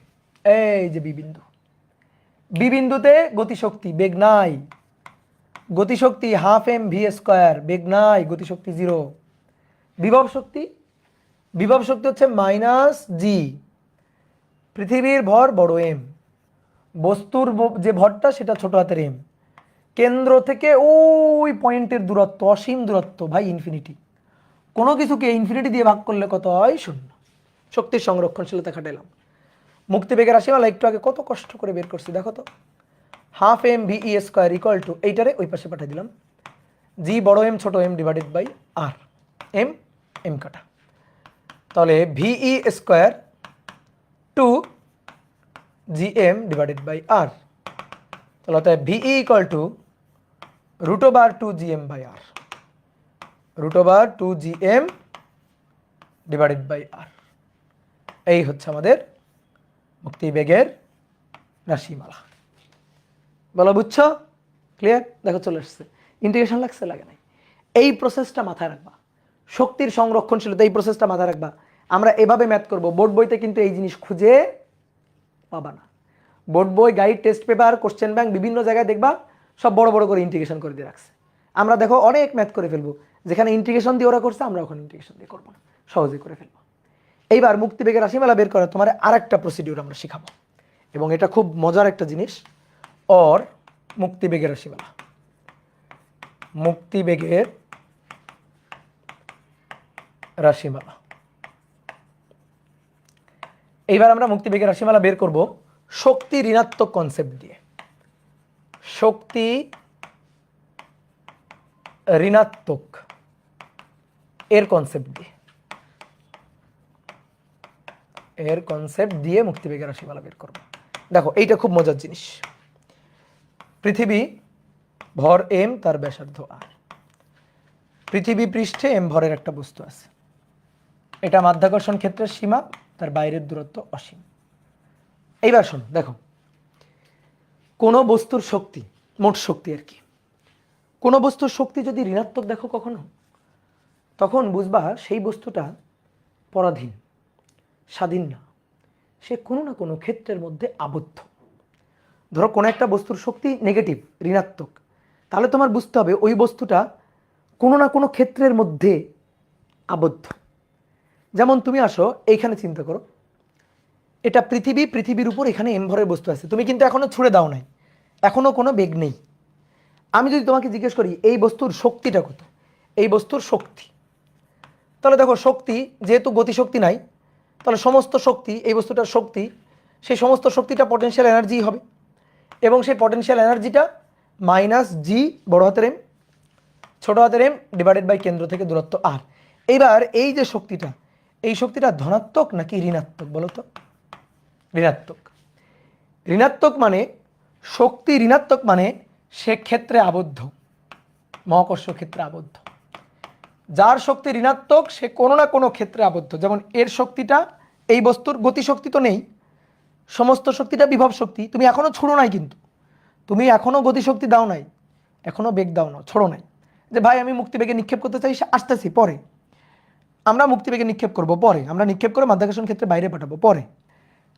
এই যে বি বিন্দু, বি বিন্দুতে গতিশক্তি, বেগ নাই। গতিশক্তি হাফ এম ভি স্কোয়ার, বেগ নাই, গতিশক্তি 0। বিভব শক্তি, বিভব শক্তি হচ্ছে মাইনাস জি। পৃথিবীর ভর বড় এম, বস্তুর যে ভরটা সেটা ছোট হাতের এম। কেন্দ্র থেকে ওই পয়েন্টের দূরত্ব, অসীম দূরত্ব ভাই, ইনফিনিটি। কোনো কিছুকে ইনফিনিটি দিয়ে ভাগ করলে কত হয়? 0। শক্তির সংরক্ষণশীলতা খাটাইলাম। মুক্তিবেগের রাশিমালা একটু আগে কত কষ্ট করে বের করছি দেখো তো। Half M V E square equal to, এইটারে ওই পাশে পাঠিয়ে দিলাম, জি বড় এম ছোট M divided by R, M M কাটা। তাহলে V E square to G M divided by R, তাহলে অতএব V E equal to √2gm/r, √2gm divided by R. এই হচ্ছে আমাদের মুক্তিবেগের রাশিমালা। বলো বুঝছো? ক্লিয়ার? দেখো চলে আসছে। ইন্টিগ্রেশন লাগছে? লাগে নাই। এই প্রসেসটা মাথায় রাখবা, শক্তির সংরক্ষণশীলতা, এই প্রসেসটা মাথায় রাখবা। আমরা এভাবে ম্যাথ করব। বোর্ড বইতে কিন্তু এই জিনিস খুঁজে পাবা না। বোর্ড বই, guide, test paper, question bank বিভিন্ন জায়গায় দেখবা সব বড় বড় করে ইন্টিগ্রেশন করে দিয়ে রাখছে। আমরা দেখো অনেক ম্যাথ করে ফেলবো, যেখানে ইন্টিগ্রেশন দিয়ে ওরা করছে আমরা ওখানে ইন্টিগ্রেশন দিয়ে করবো না, সহজে করে ফেলবো। এইবার মুক্তিবেগের রাশিমালা বের করা তোমার আরেকটা প্রসিডিউর আমরা শিখাবো, এবং এটা খুব মজার একটা জিনিস। অর মুক্তিবেগের রাশিমালা, মুক্তিবেগের রাশিমালা। এইবার আমরা মুক্তিবেগের রাশিমালা বের করব শক্তি ঋণাত্মক কনসেপ্ট দিয়ে। শক্তি ঋণাত্মক এর কনসেপ্ট দিয়ে, এর কনসেপ্ট দিয়ে মুক্তিবেগের রাশিমালা বের করব। দেখো এইটা খুব মজার জিনিস। পৃথিবী ভর এম, তার ব্যাসার্ধ আর। পৃথিবী পৃষ্ঠে এম ভরের একটা বস্তু আছে, এটা মাধ্যাকর্ষণ ক্ষেত্রের সীমা, তার বাইরের দূরত্ব অসীম। এইবার শোনো, দেখো কোনো বস্তুর শক্তি, মোট শক্তি আর কি, কোনো বস্তুর শক্তি যদি ঋণাত্মক দেখো কখনো, তখন বুঝবা সেই বস্তুটা পরাধীন, স্বাধীন না, সে কোনো না কোনো ক্ষেত্রের মধ্যে আবদ্ধ। ধরো কোনো একটা বস্তুর শক্তি নেগেটিভ, ঋণাত্মক, তাহলে তোমার বুঝতে হবে ওই বস্তুটা কোনো না কোনো ক্ষেত্রের মধ্যে আবদ্ধ। যেমন তুমি আসো এইখানে, চিন্তা করো এটা পৃথিবী, পৃথিবীর উপর এখানে এম ভরের বস্তু আছে, তুমি কিন্তু এখনো ছুড়ে দাও নাই, এখনো কোনো বেগ নেই। আমি যদি তোমাকে জিজ্ঞেস করি এই বস্তুর শক্তিটা কত, এই বস্তুর শক্তি, তাহলে দেখো শক্তি যেহেতু গতিশক্তি নাই, তাহলে সমস্ত শক্তি, এই বস্তুটার শক্তি, সেই সমস্ত শক্তিটা পটেনশিয়াল এনার্জি হবে, এবং সেই পটেনশিয়াল এনার্জিটা মাইনাস জি বড় হাতের এম ছোট হাতের এম ডিভাইডেড বাই কেন্দ্র থেকে দূরত্ব আর। এইবার এই যে শক্তিটা, এই শক্তিটা ধনাত্মক নাকি ঋণাত্মক বলো তো? ঋণাত্মক। ঋণাত্মক মানে শক্তি ঋণাত্মক মানে সে ক্ষেত্রে আবদ্ধ, মহাকর্ষ ক্ষেত্রে আবদ্ধ। যার শক্তি ঋণাত্মক সে কোনো না কোনো ক্ষেত্রে আবদ্ধ। যেমন এর শক্তিটা, এই বস্তুর গতিশক্তি তো নেই, সমস্ত শক্তিটা বিভব শক্তি, তুমি এখনো ছুড়ো নাই, কিন্তু তুমি এখনো গতিশক্তি দাও নাই, এখনো বেগ দাও না, ছড়ো নাই। যে ভাই আমি মুক্তিবেগে নিক্ষেপ করতে চাই, আসতেছি, পরে আমরা মুক্তিবেগে নিক্ষেপ করব, পরে আমরা নিক্ষেপ করে মাধ্যাকর্ষণ ক্ষেত্রে বাইরে পাঠাবো, পরে।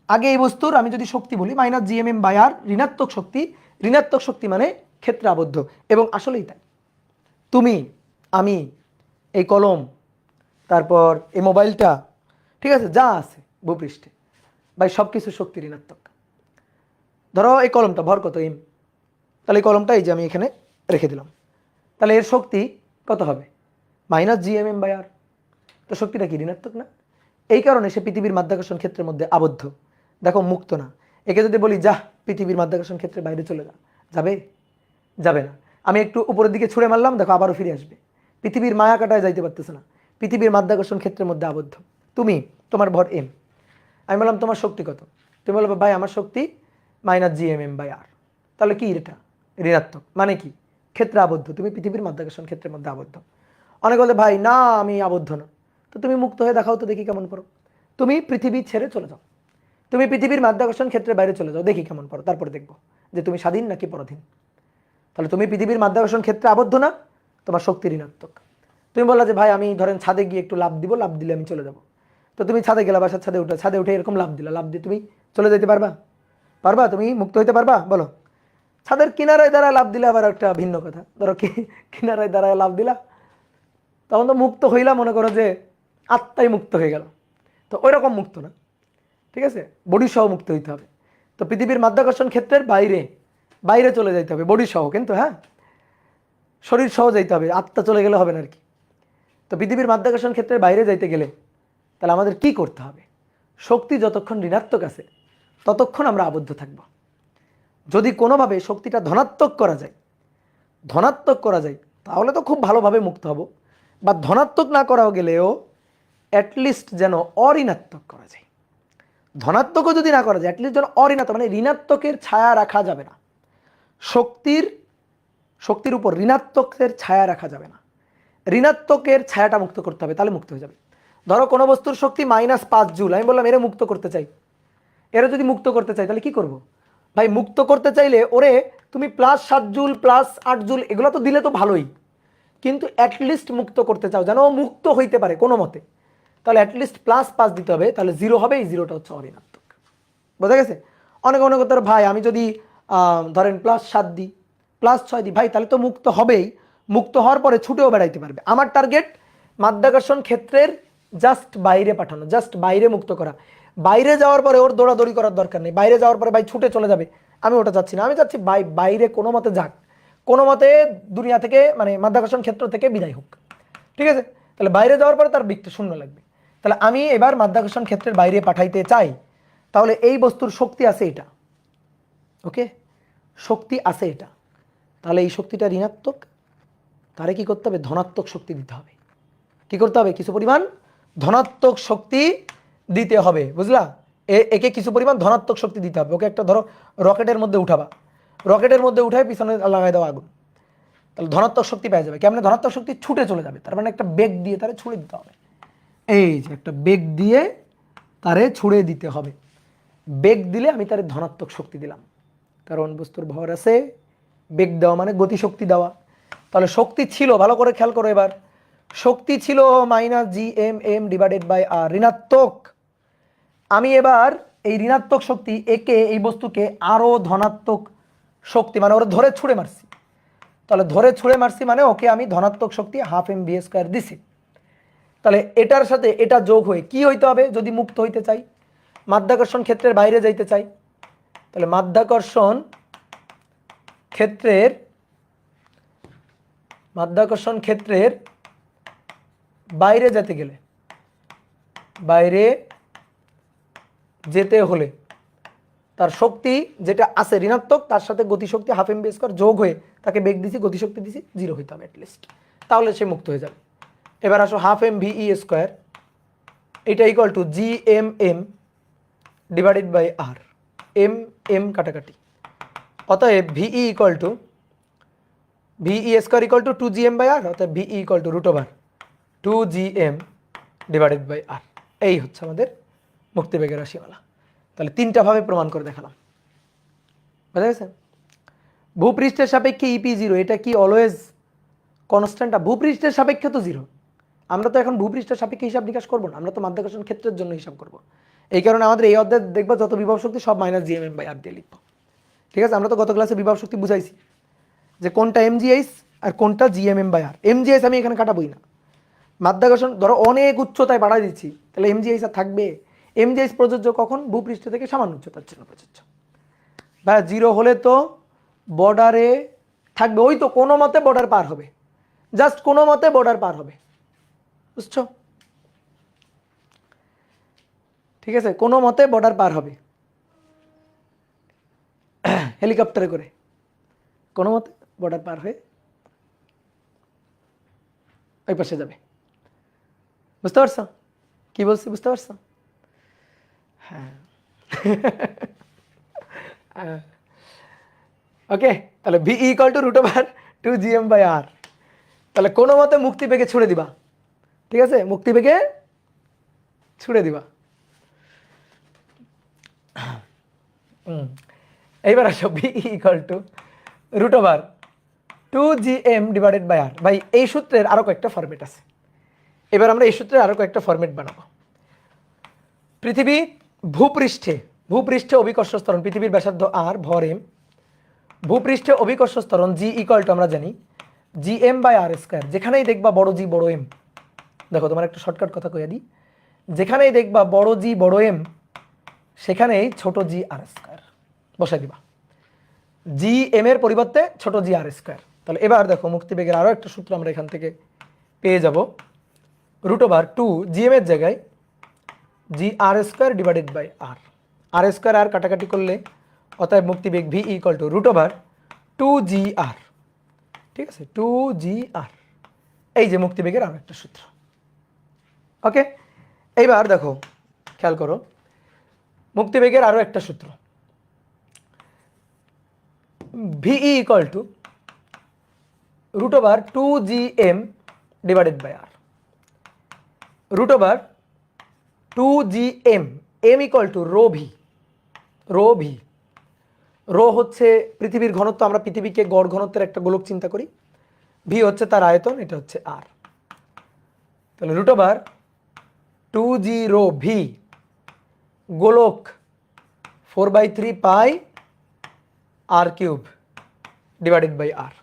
আগে এই বস্তুর আমি যদি শক্তি বলি মাইনাস GMM/r, ঋণাত্মক শক্তি। ঋণাত্মক শক্তি মানে ক্ষেত্রে আবদ্ধ, এবং আসলেই তাই। তুমি, আমি, এই কলম, তারপর এই মোবাইলটা, ঠিক আছে, যা আছে ভূপৃষ্ঠে ভাই সব কিছু শক্তি ঋণাত্মক। ধরো এই কলমটা ভর কত এম, তাহলে এই কলমটা এই যে আমি এখানে রেখে দিলাম, তাহলে এর শক্তি কত হবে? Minus GMM/r। তো শক্তিটা কি ঋণাত্মক না? এই কারণে সে পৃথিবীর মাধ্যাকর্ষণ ক্ষেত্রের মধ্যে আবদ্ধ। দেখো মুক্ত না। একে যদি বলি যা পৃথিবীর মাধ্যাকর্ষণ ক্ষেত্রে বাইরে চলে যা, যাবে? যাবে না। আমি একটু উপরের দিকে ছুঁড়ে মারলাম, দেখো আবারও ফিরে আসবে। পৃথিবীর মায়া কাটায় যাইতে পারতেছে না, পৃথিবীর মাধ্যাকর্ষণ ক্ষেত্রের মধ্যে আবদ্ধ। তুমি, তোমার ভর এম, আমি বললাম তোমার শক্তি কত, তুমি বলবে ভাই আমার শক্তি মাইনাস GMM/r। তাহলে কি এটা? ঋণাত্মক। মানে কি? ক্ষেত্রে আবদ্ধ, তুমি পৃথিবীর মাধ্যাকর্ষণ ক্ষেত্রের মধ্যে আবদ্ধ। অনেক বলে ভাই না আমি আবদ্ধ না, তো তুমি মুক্ত হয়ে দেখাও তো দেখি কেমন পারো। তুমি পৃথিবী ছেড়ে চলে যাও, তুমি পৃথিবীর মাধ্যাকর্ষণ ক্ষেত্রের বাইরে চলে যাও, দেখি কেমন পারো, তারপরে দেখবো যে তুমি স্বাধীন নাকি পরাধীন। তাহলে তুমি পৃথিবীর মাধ্যাকর্ষণ ক্ষেত্রে আবদ্ধ না, তোমার শক্তি ঋণাত্মক। তুমি বললা যে ভাই আমি ধরেন ছাদে গিয়ে একটু লাভ দিব, লাভ দিলে আমি চলে যাবো। তো তুমি ছাদে গেলা, বাসার ছাদে উঠে এরকম লাভ দিলা, লাভ দিয়ে তুমি চলে যেতে পারবা? পারবা? তুমি মুক্ত হইতে পারবা? বলো। ছাদের কিনারায় দাঁড়ায় লাভ দিলে আবার একটা ভিন্ন কথা। ধরো কিনারায় দাঁড়ায় লাভ দিলা, তখন তো মুক্ত হইলা, মনে করো যে আত্মাই মুক্ত হয়ে গেল। তো ওই রকম মুক্ত না, ঠিক আছে? বডি সহ মুক্ত হইতে হবে। তো পৃথিবীর মাধ্যাকর্ষণ ক্ষেত্রের বাইরে বাইরে চলে যাইতে হবে, বডি সহ কিন্তু, হ্যাঁ, শরীর সহ যাইতে হবে, আত্মা চলে গেলে হবে না আর কি। তো পৃথিবীর মাধ্যাকর্ষণ ক্ষেত্রের বাইরে যাইতে গেলে তাহলে আমাদের কি করতে হবে? শক্তি যতক্ষণ ঋণাত্মক আছে ততক্ষণ আমরা আবদ্ধ থাকব। যদি কোনোভাবে শক্তিটা ধনাত্মক করা যায়, তাহলে তো খুব ভালোভাবে মুক্ত হব। বা ধনাত্মক না করাও গেলেও অ্যাটলিস্ট যেন অঋণাত্মক করা যায়। ধনাত্মকও যদি না করা যায়, অ্যাটলিস্ট যেন অঋণাত্মক, মানে ঋণাত্মকের ছায়া রাখা যাবে না। শক্তির উপর ঋণাত্মকের ছায়া রাখা যাবে না। ঋণাত্মকের ছায়াটা মুক্ত করতে হবে, তাহলে মুক্ত হয়ে যাবে। ধরো কোনো বস্তুর শক্তি -5 জুল, আমি বললাম এরা মুক্ত করতে চাই। এরা যদি মুক্ত করতে চাই তাহলে কি করব? ভাই মুক্ত করতে চাইলে ওরে তুমি +7 জুল +8 জুল এগুলো তো দিলে তো ভালোই, কিন্তু অ্যাটলিস্ট মুক্ত করতে চাও যেন ও মুক্ত হইতে পারে কোনো মতে, তাহলে অ্যাটলিস্ট +5 দিতে হবে, তাহলে 0 হবে। এই 0টা হচ্ছে অঋণাত্মক। বোঝা গেছে? অনেক ধরো ভাই আমি যদি ধরেন +7 দিই, +6 দিই, ভাই তাহলে তো মুক্ত হবেই। মুক্ত হওয়ার পরে ছুটেও বেড়াইতে পারবে। আমার টার্গেট মাধ্যাকর্ষণ ক্ষেত্রের জাস্ট বাইরে পাঠানো, জাস্ট বাইরে মুক্ত করা। বাইরে যাওয়ার পরে ওর দৌড়াদৌড়ি করার দরকার নেই। বাইরে যাওয়ার পরে ভাই ছুটে চলে যাবে, আমি ওটা চাচ্ছি না। আমি চাচ্ছি বাইরে কোনো মতে যাক, কোনো মতে দুনিয়া থেকে, মানে মাধ্যাকর্ষণ ক্ষেত্র থেকে বিদায় হোক, ঠিক আছে? তাহলে বাইরে যাওয়ার পরে তার বৃত্ত শূন্য লাগবে। তাহলে আমি এবার মাধ্যাকর্ষণ ক্ষেত্রের বাইরে পাঠাইতে চাই, তাহলে এই বস্তুর শক্তি আছে এটা, ওকে, শক্তি আছে এটা, তাহলে এই শক্তিটা ঋণাত্মক, তারে কি করতে হবে? ধনাত্মক শক্তি দিতে হবে। কি করতে হবে? কিছু পরিমাণ ধনাত্মক শক্তি দিতে হবে, বুঝলা? একে কিছু পরিমাণ ধনাত্মক শক্তি দিতে হবে। ওকে একটা ধরো রকেটের মধ্যে উঠাবা, রকেটের মধ্যে উঠায় পিছনে লাগাই দাও আগুন, তাহলে ধনাত্মক শক্তি পেয়ে যাবে। কেমন ধনাত্মক শক্তি? ছুটে চলে যাবে। তার মানে একটা বেগ দিয়ে তারে ছুড়ে দিতে হবে। এই যে একটা বেগ দিয়ে তারে ছুড়ে দিতে হবে। বেগ দিলে আমি তারে ধনাত্মক শক্তি দিলাম, কারণ বস্তুর ভর আছে, বেগ দেওয়া মানে গতিশক্তি দেওয়া। তাহলে শক্তি ছিল, ভালো করে খেয়াল করো এবার, শক্তি ছিল -gmm/r, ঋণাত্মক। আমি এবার এই ঋণাত্মক শক্তি একে, এই বস্তুকে আরো ধনাত্মক শক্তি, মানে ওরা ধরে ছুঁড়ে মারছি, তাহলে ধরে ছুঁড়ে মারছি মানে ওকে আমি ধনাত্মক শক্তি 12 mv² দিছি। তাহলে এটার সাথে এটা যোগ হয়ে কি হইতে হবে? যদি মুক্ত হইতে চাই, মাধ্যাকর্ষণ ক্ষেত্রের বাইরে যাইতে চাই, তাহলে মাধ্যাকর্ষণ ক্ষেত্রের বাইরে যেতে গেলে, বাইরে যেতে হলে তার শক্তি যেটা আছে ঋণাত্মক, তার সাথে গতিশক্তি 12 mv² যোগ হয়ে তাকে বেগ দিছি, গতিশক্তি দিছি, 0 হইতে হবে অ্যাটলিস্ট, তাহলে সে মুক্ত হয়ে যাবে। এবার আসো 12 mv² এটা ইকুয়াল টু gmm/r, m কাটাকাটি, অতএব VE equal to VE² equal to 2gm/r, অতএব VE ইকুয়াল টু √2gm/r। এই হচ্ছে আমাদের মুক্তিবেগের রাশিমালা। তাহলে তিনটা ভাবে প্রমাণ করে দেখালাম, বুঝা গেছে? ভূপৃষ্ঠের সাপেক্ষে EP0, এটা কি অলওয়েজ কনস্ট্যান্ট? ভূপৃষ্ঠের সাপেক্ষে তো 0, আমরা তো এখন ভূপৃষ্ঠের সাপেক্ষে হিসাব নিকাশ করবো না, আমরা তো মাধ্যাকর্ষণ ক্ষেত্রের জন্য হিসাব করবো। এই কারণে আমাদের এই অধ্যায় দেখবো যত বিভব শক্তি সব -gmm/r দিয়ে লিখবো, ঠিক আছে? আমরা তো গত ক্লাসে বিভব শক্তি বুঝাইছি যে কোনটা mgh আর কোনটা gmm/r। mgh আমি এখানে কাটাবোই না, মাধ্যাকর্ষণ ধরো অনেক উচ্চতায় বাড়াই দিচ্ছি, তাহলে mgh আর থাকবে? mgh প্রযোজ্য কখন? ভূপৃষ্ঠ থেকে সামান্য উচ্চতার জন্য প্রযোজ্য। বা 0 হলে তো বর্ডারে থাকবে, ওই তো কোনো মতে বর্ডার পার হবে, জাস্ট কোনো মতে বর্ডার পার হবে, বুঝছো? ঠিক আছে, কোনো মতে বর্ডার পার হবে হেলিকপ্টারে করে, কোনো মতে বর্ডার পার হয়ে ওই পাশে যাবে। বুঝতে পারছো কি বলছি? বুঝতে পারছো? হ্যাঁ ওকে, তাহলে VE ইকুয়াল টু √2gm/r। তাহলে কোনো মতে মুক্তি বেগে ছুড়ে দিবা, ঠিক আছে? মুক্তি বেগে ছুড়ে দিবা। এইবার আসো VE ইকুয়াল টু √2gm/r। ভাই এই সূত্রের আরো কয়েকটা ফরম্যাট আছে, এবার আমরা এই সূত্রের আরো কয়েকটা ফরম্যাট বানাবো। পৃথিবী ভূপৃষ্ঠে ভূপৃষ্ঠে অভিকর্ষ ত্বরণ, পৃথিবীর ব্যাসার্ধ আর, ভর এম, ভূপৃষ্ঠে অভিকর্ষ ত্বরণ জি ইকুয়াল টু আমরা জানি G M by R square. যেখানেই দেখবা বড় জি বড় এম, দেখো তোমার একটা শর্টকাট কথা কইয়া দিই, যেখানেই দেখবা বড় জি বড় এম সেখানেই ছোট জি আর স্কোয়ার বসাই দিবা, জি এম এর পরিবর্তে ছোট জি আর স্কোয়ার। তাহলে এবার দেখো মুক্তিবেগের আরও একটা সূত্র আমরা এখান থেকে পেয়ে যাব, root over two G M এর জায়গায় জি আর square divided by R, R square R কাটাকাটি করলে অতএব মুক্তিবেগ V equal to root over two G R, ঠিক আছে, টু জি আর। এই যে মুক্তিবেগের আরও একটা সূত্র। ওকে, এইবার দেখো খেয়াল করো মুক্তিবেগের আরও একটা সূত্র, V E equal to root over two G M divided by R, root over two G M, M equal to rho V, rho V, rho হচ্ছে পৃথিবীর ঘনত্ব, আমরা পৃথিবীকে গড় ঘনত্বের একটা গোলক চিন্তা করি, ভি হচ্ছে তার আয়তন, এটা হচ্ছে আর। তাহলে root over two G rho V গোলক 4/3 pi R cube divided by R,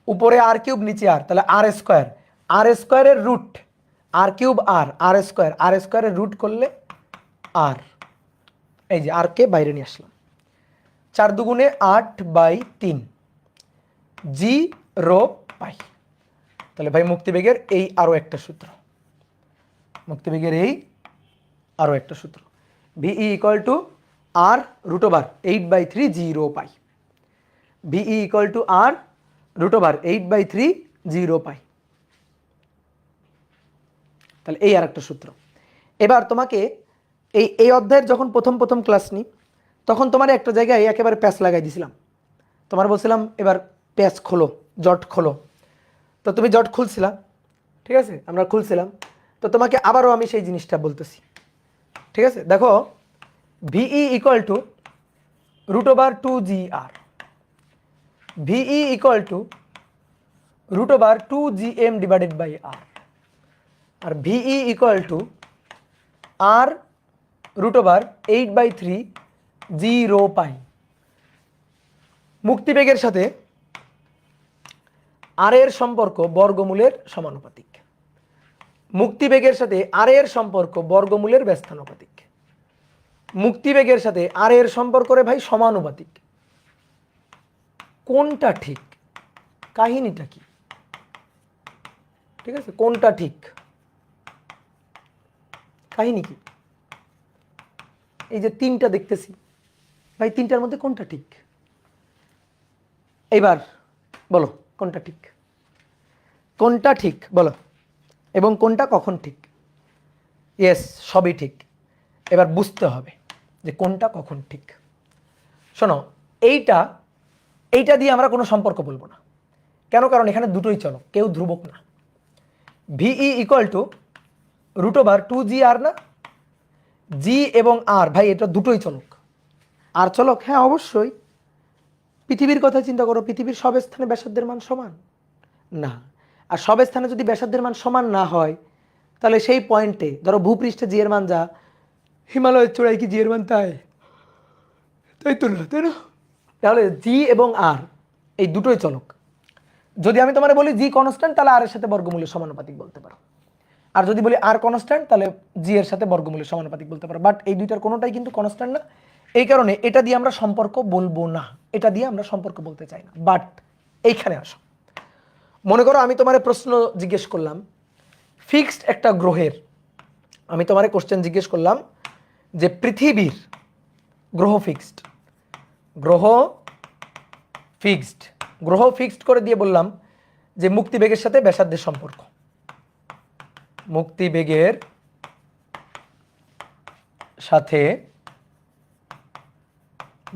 উপরে আর কিউব নিচে আর, তাহলে আর স্কোয়ার, আর স্কোয়ারের রুট আর কিউব আর, আর স্কোয়ার, আর স্কোয়ারের রুট করলে আর, এই যে আর কে বাইরে নিয়ে আসলাম, 4 দুগুণে 8/3 জি রো পাই। তাহলে ভাই মুক্তিবেগের এই আরও একটা সূত্র, মুক্তিবেগের এই আরও একটা সূত্র, V E equal to R root over 8/3 G rho pi, V E equal to R root over 8/3 G rho pi. তাহলে এই আর একটা সূত্র। এবার তোমাকে এই অধ্যায়ের যখন প্রথম ক্লাস নিই তখন তোমার একটা জায়গায় একেবারে প্যাচ লাগাই দিয়েছিলাম, তোমার বলছিলাম এবার প্যাচ খোলো, জট খোলো, তো তুমি জট খুলছিলা, ঠিক আছে, আমরা খুলছিলাম, তো তোমাকে আবারও আমি সেই জিনিসটা বলতেছি, ঠিক আছে। দেখো V E equal to root over two G R, V E equal to root over two G M divided by R, আর V E equal to R root over 8/3 G rho pi. মুক্তিবেগের সাথে আর এর সম্পর্ক বর্গমূলের সমানুপাতিক, মুক্তিবেগের সাথে আর এর সম্পর্ক বর্গমূলের ব্যস্তানুপাতিক, মুক্তিবেগের সাথে আর এর সম্পর্ক রে ভাই সমানুপাতিক। কোনটা ঠিক, কাহিনীটা কি, ঠিক আছে, কোনটা ঠিক, কাহিনী কি? এই যে তিনটা দেখতেছি ভাই, তিনটার মধ্যে কোনটা ঠিক? এইবার বলো কোনটা ঠিক, কোনটা ঠিক বলো, এবং কোনটা কখন ঠিক? ইয়েস, সবই ঠিক। এবার বুঝতে হবে যে কোনটা কখন ঠিক। শোনো, এইটা দিয়ে আমরা কোনো সম্পর্ক বলবো না, কেন? কারণ এখানে দুটোই চলক, কেউ ধ্রুবক না। V E equal to root over two G R না, জি এবং আর, ভাই এটা দুটোই চলক। আর চলক, হ্যাঁ অবশ্যই। পৃথিবীর কথা চিন্তা করো, পৃথিবীর সব স্থানে ব্যাসার্ধের মান সমান না, আর সব স্থানে যদি ব্যাসার্ধের মান সমান না হয় তাহলে সেই পয়েন্টে ধরো ভূপৃষ্ঠে জি এর মান যা, হিমালয়ের চূড়ায় কি জি এর মান তাই তো না, তাই না? তাহলে জি এবং আর এই দুটোই চলক। যদি আমি তোমার বলি জি কনস্ট্যান্ট, তাহলে আর এর সাথে বর্গমূলের সমানুপাতিক বলতে পারো, আর যদি বলি আর কনস্ট্যান্ট তাহলে জি এর সাথে বর্গমূলের সমানুপাতিক বলতে পারো। বাট এই দুইটার কোনোটাই কিন্তু কনস্ট্যান্ট না, এই কারণে এটা দিয়ে আমরা সম্পর্ক বলবো না, এটা দিয়ে আমরা সম্পর্ক বলতে চাই না। বাট এইখানে আসো, মনে করো আমি তোমার প্রশ্ন জিজ্ঞেস করলাম ফিক্সড একটা গ্রহের, আমি তোমার কোশ্চেন জিজ্ঞেস করলাম যে পৃথিবীর গ্রহ ফিক্সড, গ্রহ ফিক্সড, গ্রহ ফিক্সড করে দিয়ে বললাম যে মুক্তিবেগের সাথে ব্যাসার্ধের সম্পর্ক, মুক্তিবেগের সাথে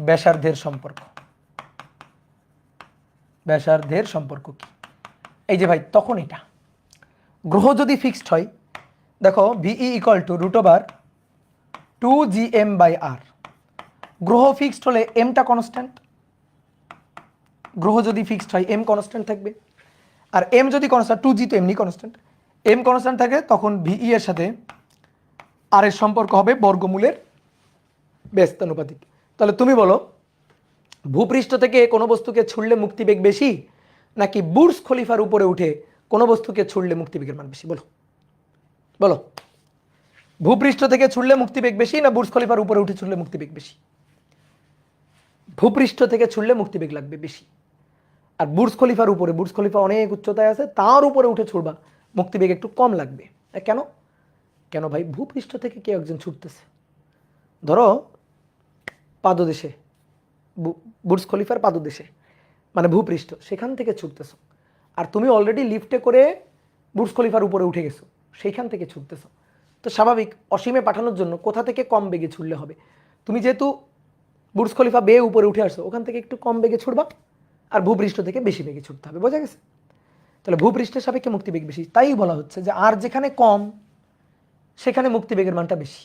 ব্যাসার্ধের সম্পর্ক, ব্যাসার্ধের সম্পর্ক কি? এই যে ভাই, তখন এটা গ্রহ যদি ফিক্সড হয়, দেখো V E equal to root over two G M by R, গ্রহ ফিক্সড হলে এমটা কনস্ট্যান্ট, গ্রহ যদি ফিক্সড হয় এম কনস্ট্যান্ট থাকবে, আর এম যদি কনস্ট্যান্ট, টু জি তো এমনি কনস্ট্যান্ট, এম কনস্ট্যান্ট থাকে তখন ভিই এর সাথে আর এর সম্পর্ক হবে বর্গমূলের ব্যস্তানুপাতিক। তাহলে তুমি বলো ভূপৃষ্ঠ থেকে কোনো বস্তুকে ছুড়লে মুক্তিবেগ বেশি নাকি বুর্জ খলিফার উপরে উঠে কোনো বস্তুকে ছুড়লে মুক্তিবেগের মান বেশি? বলো বলো, ভূপৃষ্ঠ থেকে ছুড়লে মুক্তিবেগ বেশি না বুর্জ খলিফার উপরে উঠে ছুড়লে মুক্তিবেগ বেশি? ভূপৃষ্ঠ থেকে ছুড়লে মুক্তিবেগ লাগবে বেশি, আর বুর্জ খলিফার উপরে, বুর্জ খলিফা অনেক উচ্চতায় আছে, তার উপরে উঠে ছুড়বা মুক্তিবেগ একটু কম লাগবে। কেন? কেন ভাই? ভূপৃষ্ঠ থেকে কেউ একজন ছুটতেছে, ধরো পাদদেশে, বুর্জ খলিফার পাদদেশে মানে ভূপৃষ্ঠ, সেখান থেকে ছুটতেছো, আর তুমি অলরেডি লিফটে করে বুর্জ খলিফার উপরে উঠে গেছো, সেইখান থেকে ছুটতেছো। তো স্বাভাবিক অসীমে পাঠানোর জন্য কোথা থেকে কম বেগে ছুটলে হবে? তুমি যেহেতু বুর্জ খলিফা বেয়ে উপরে উঠে আসছো, ওখান থেকে একটু কম বেগে ছুটবা, আর ভূপৃষ্ঠ থেকে বেশি বেগে ছুটতে হবে। বোঝা গেছে? তাহলে ভূপৃষ্ঠের সাপেক্ষে মুক্তিবেগ বেশি, তাই বলা হচ্ছে যে আর যেখানে কম সেখানে মুক্তিবেগের মানটা বেশি,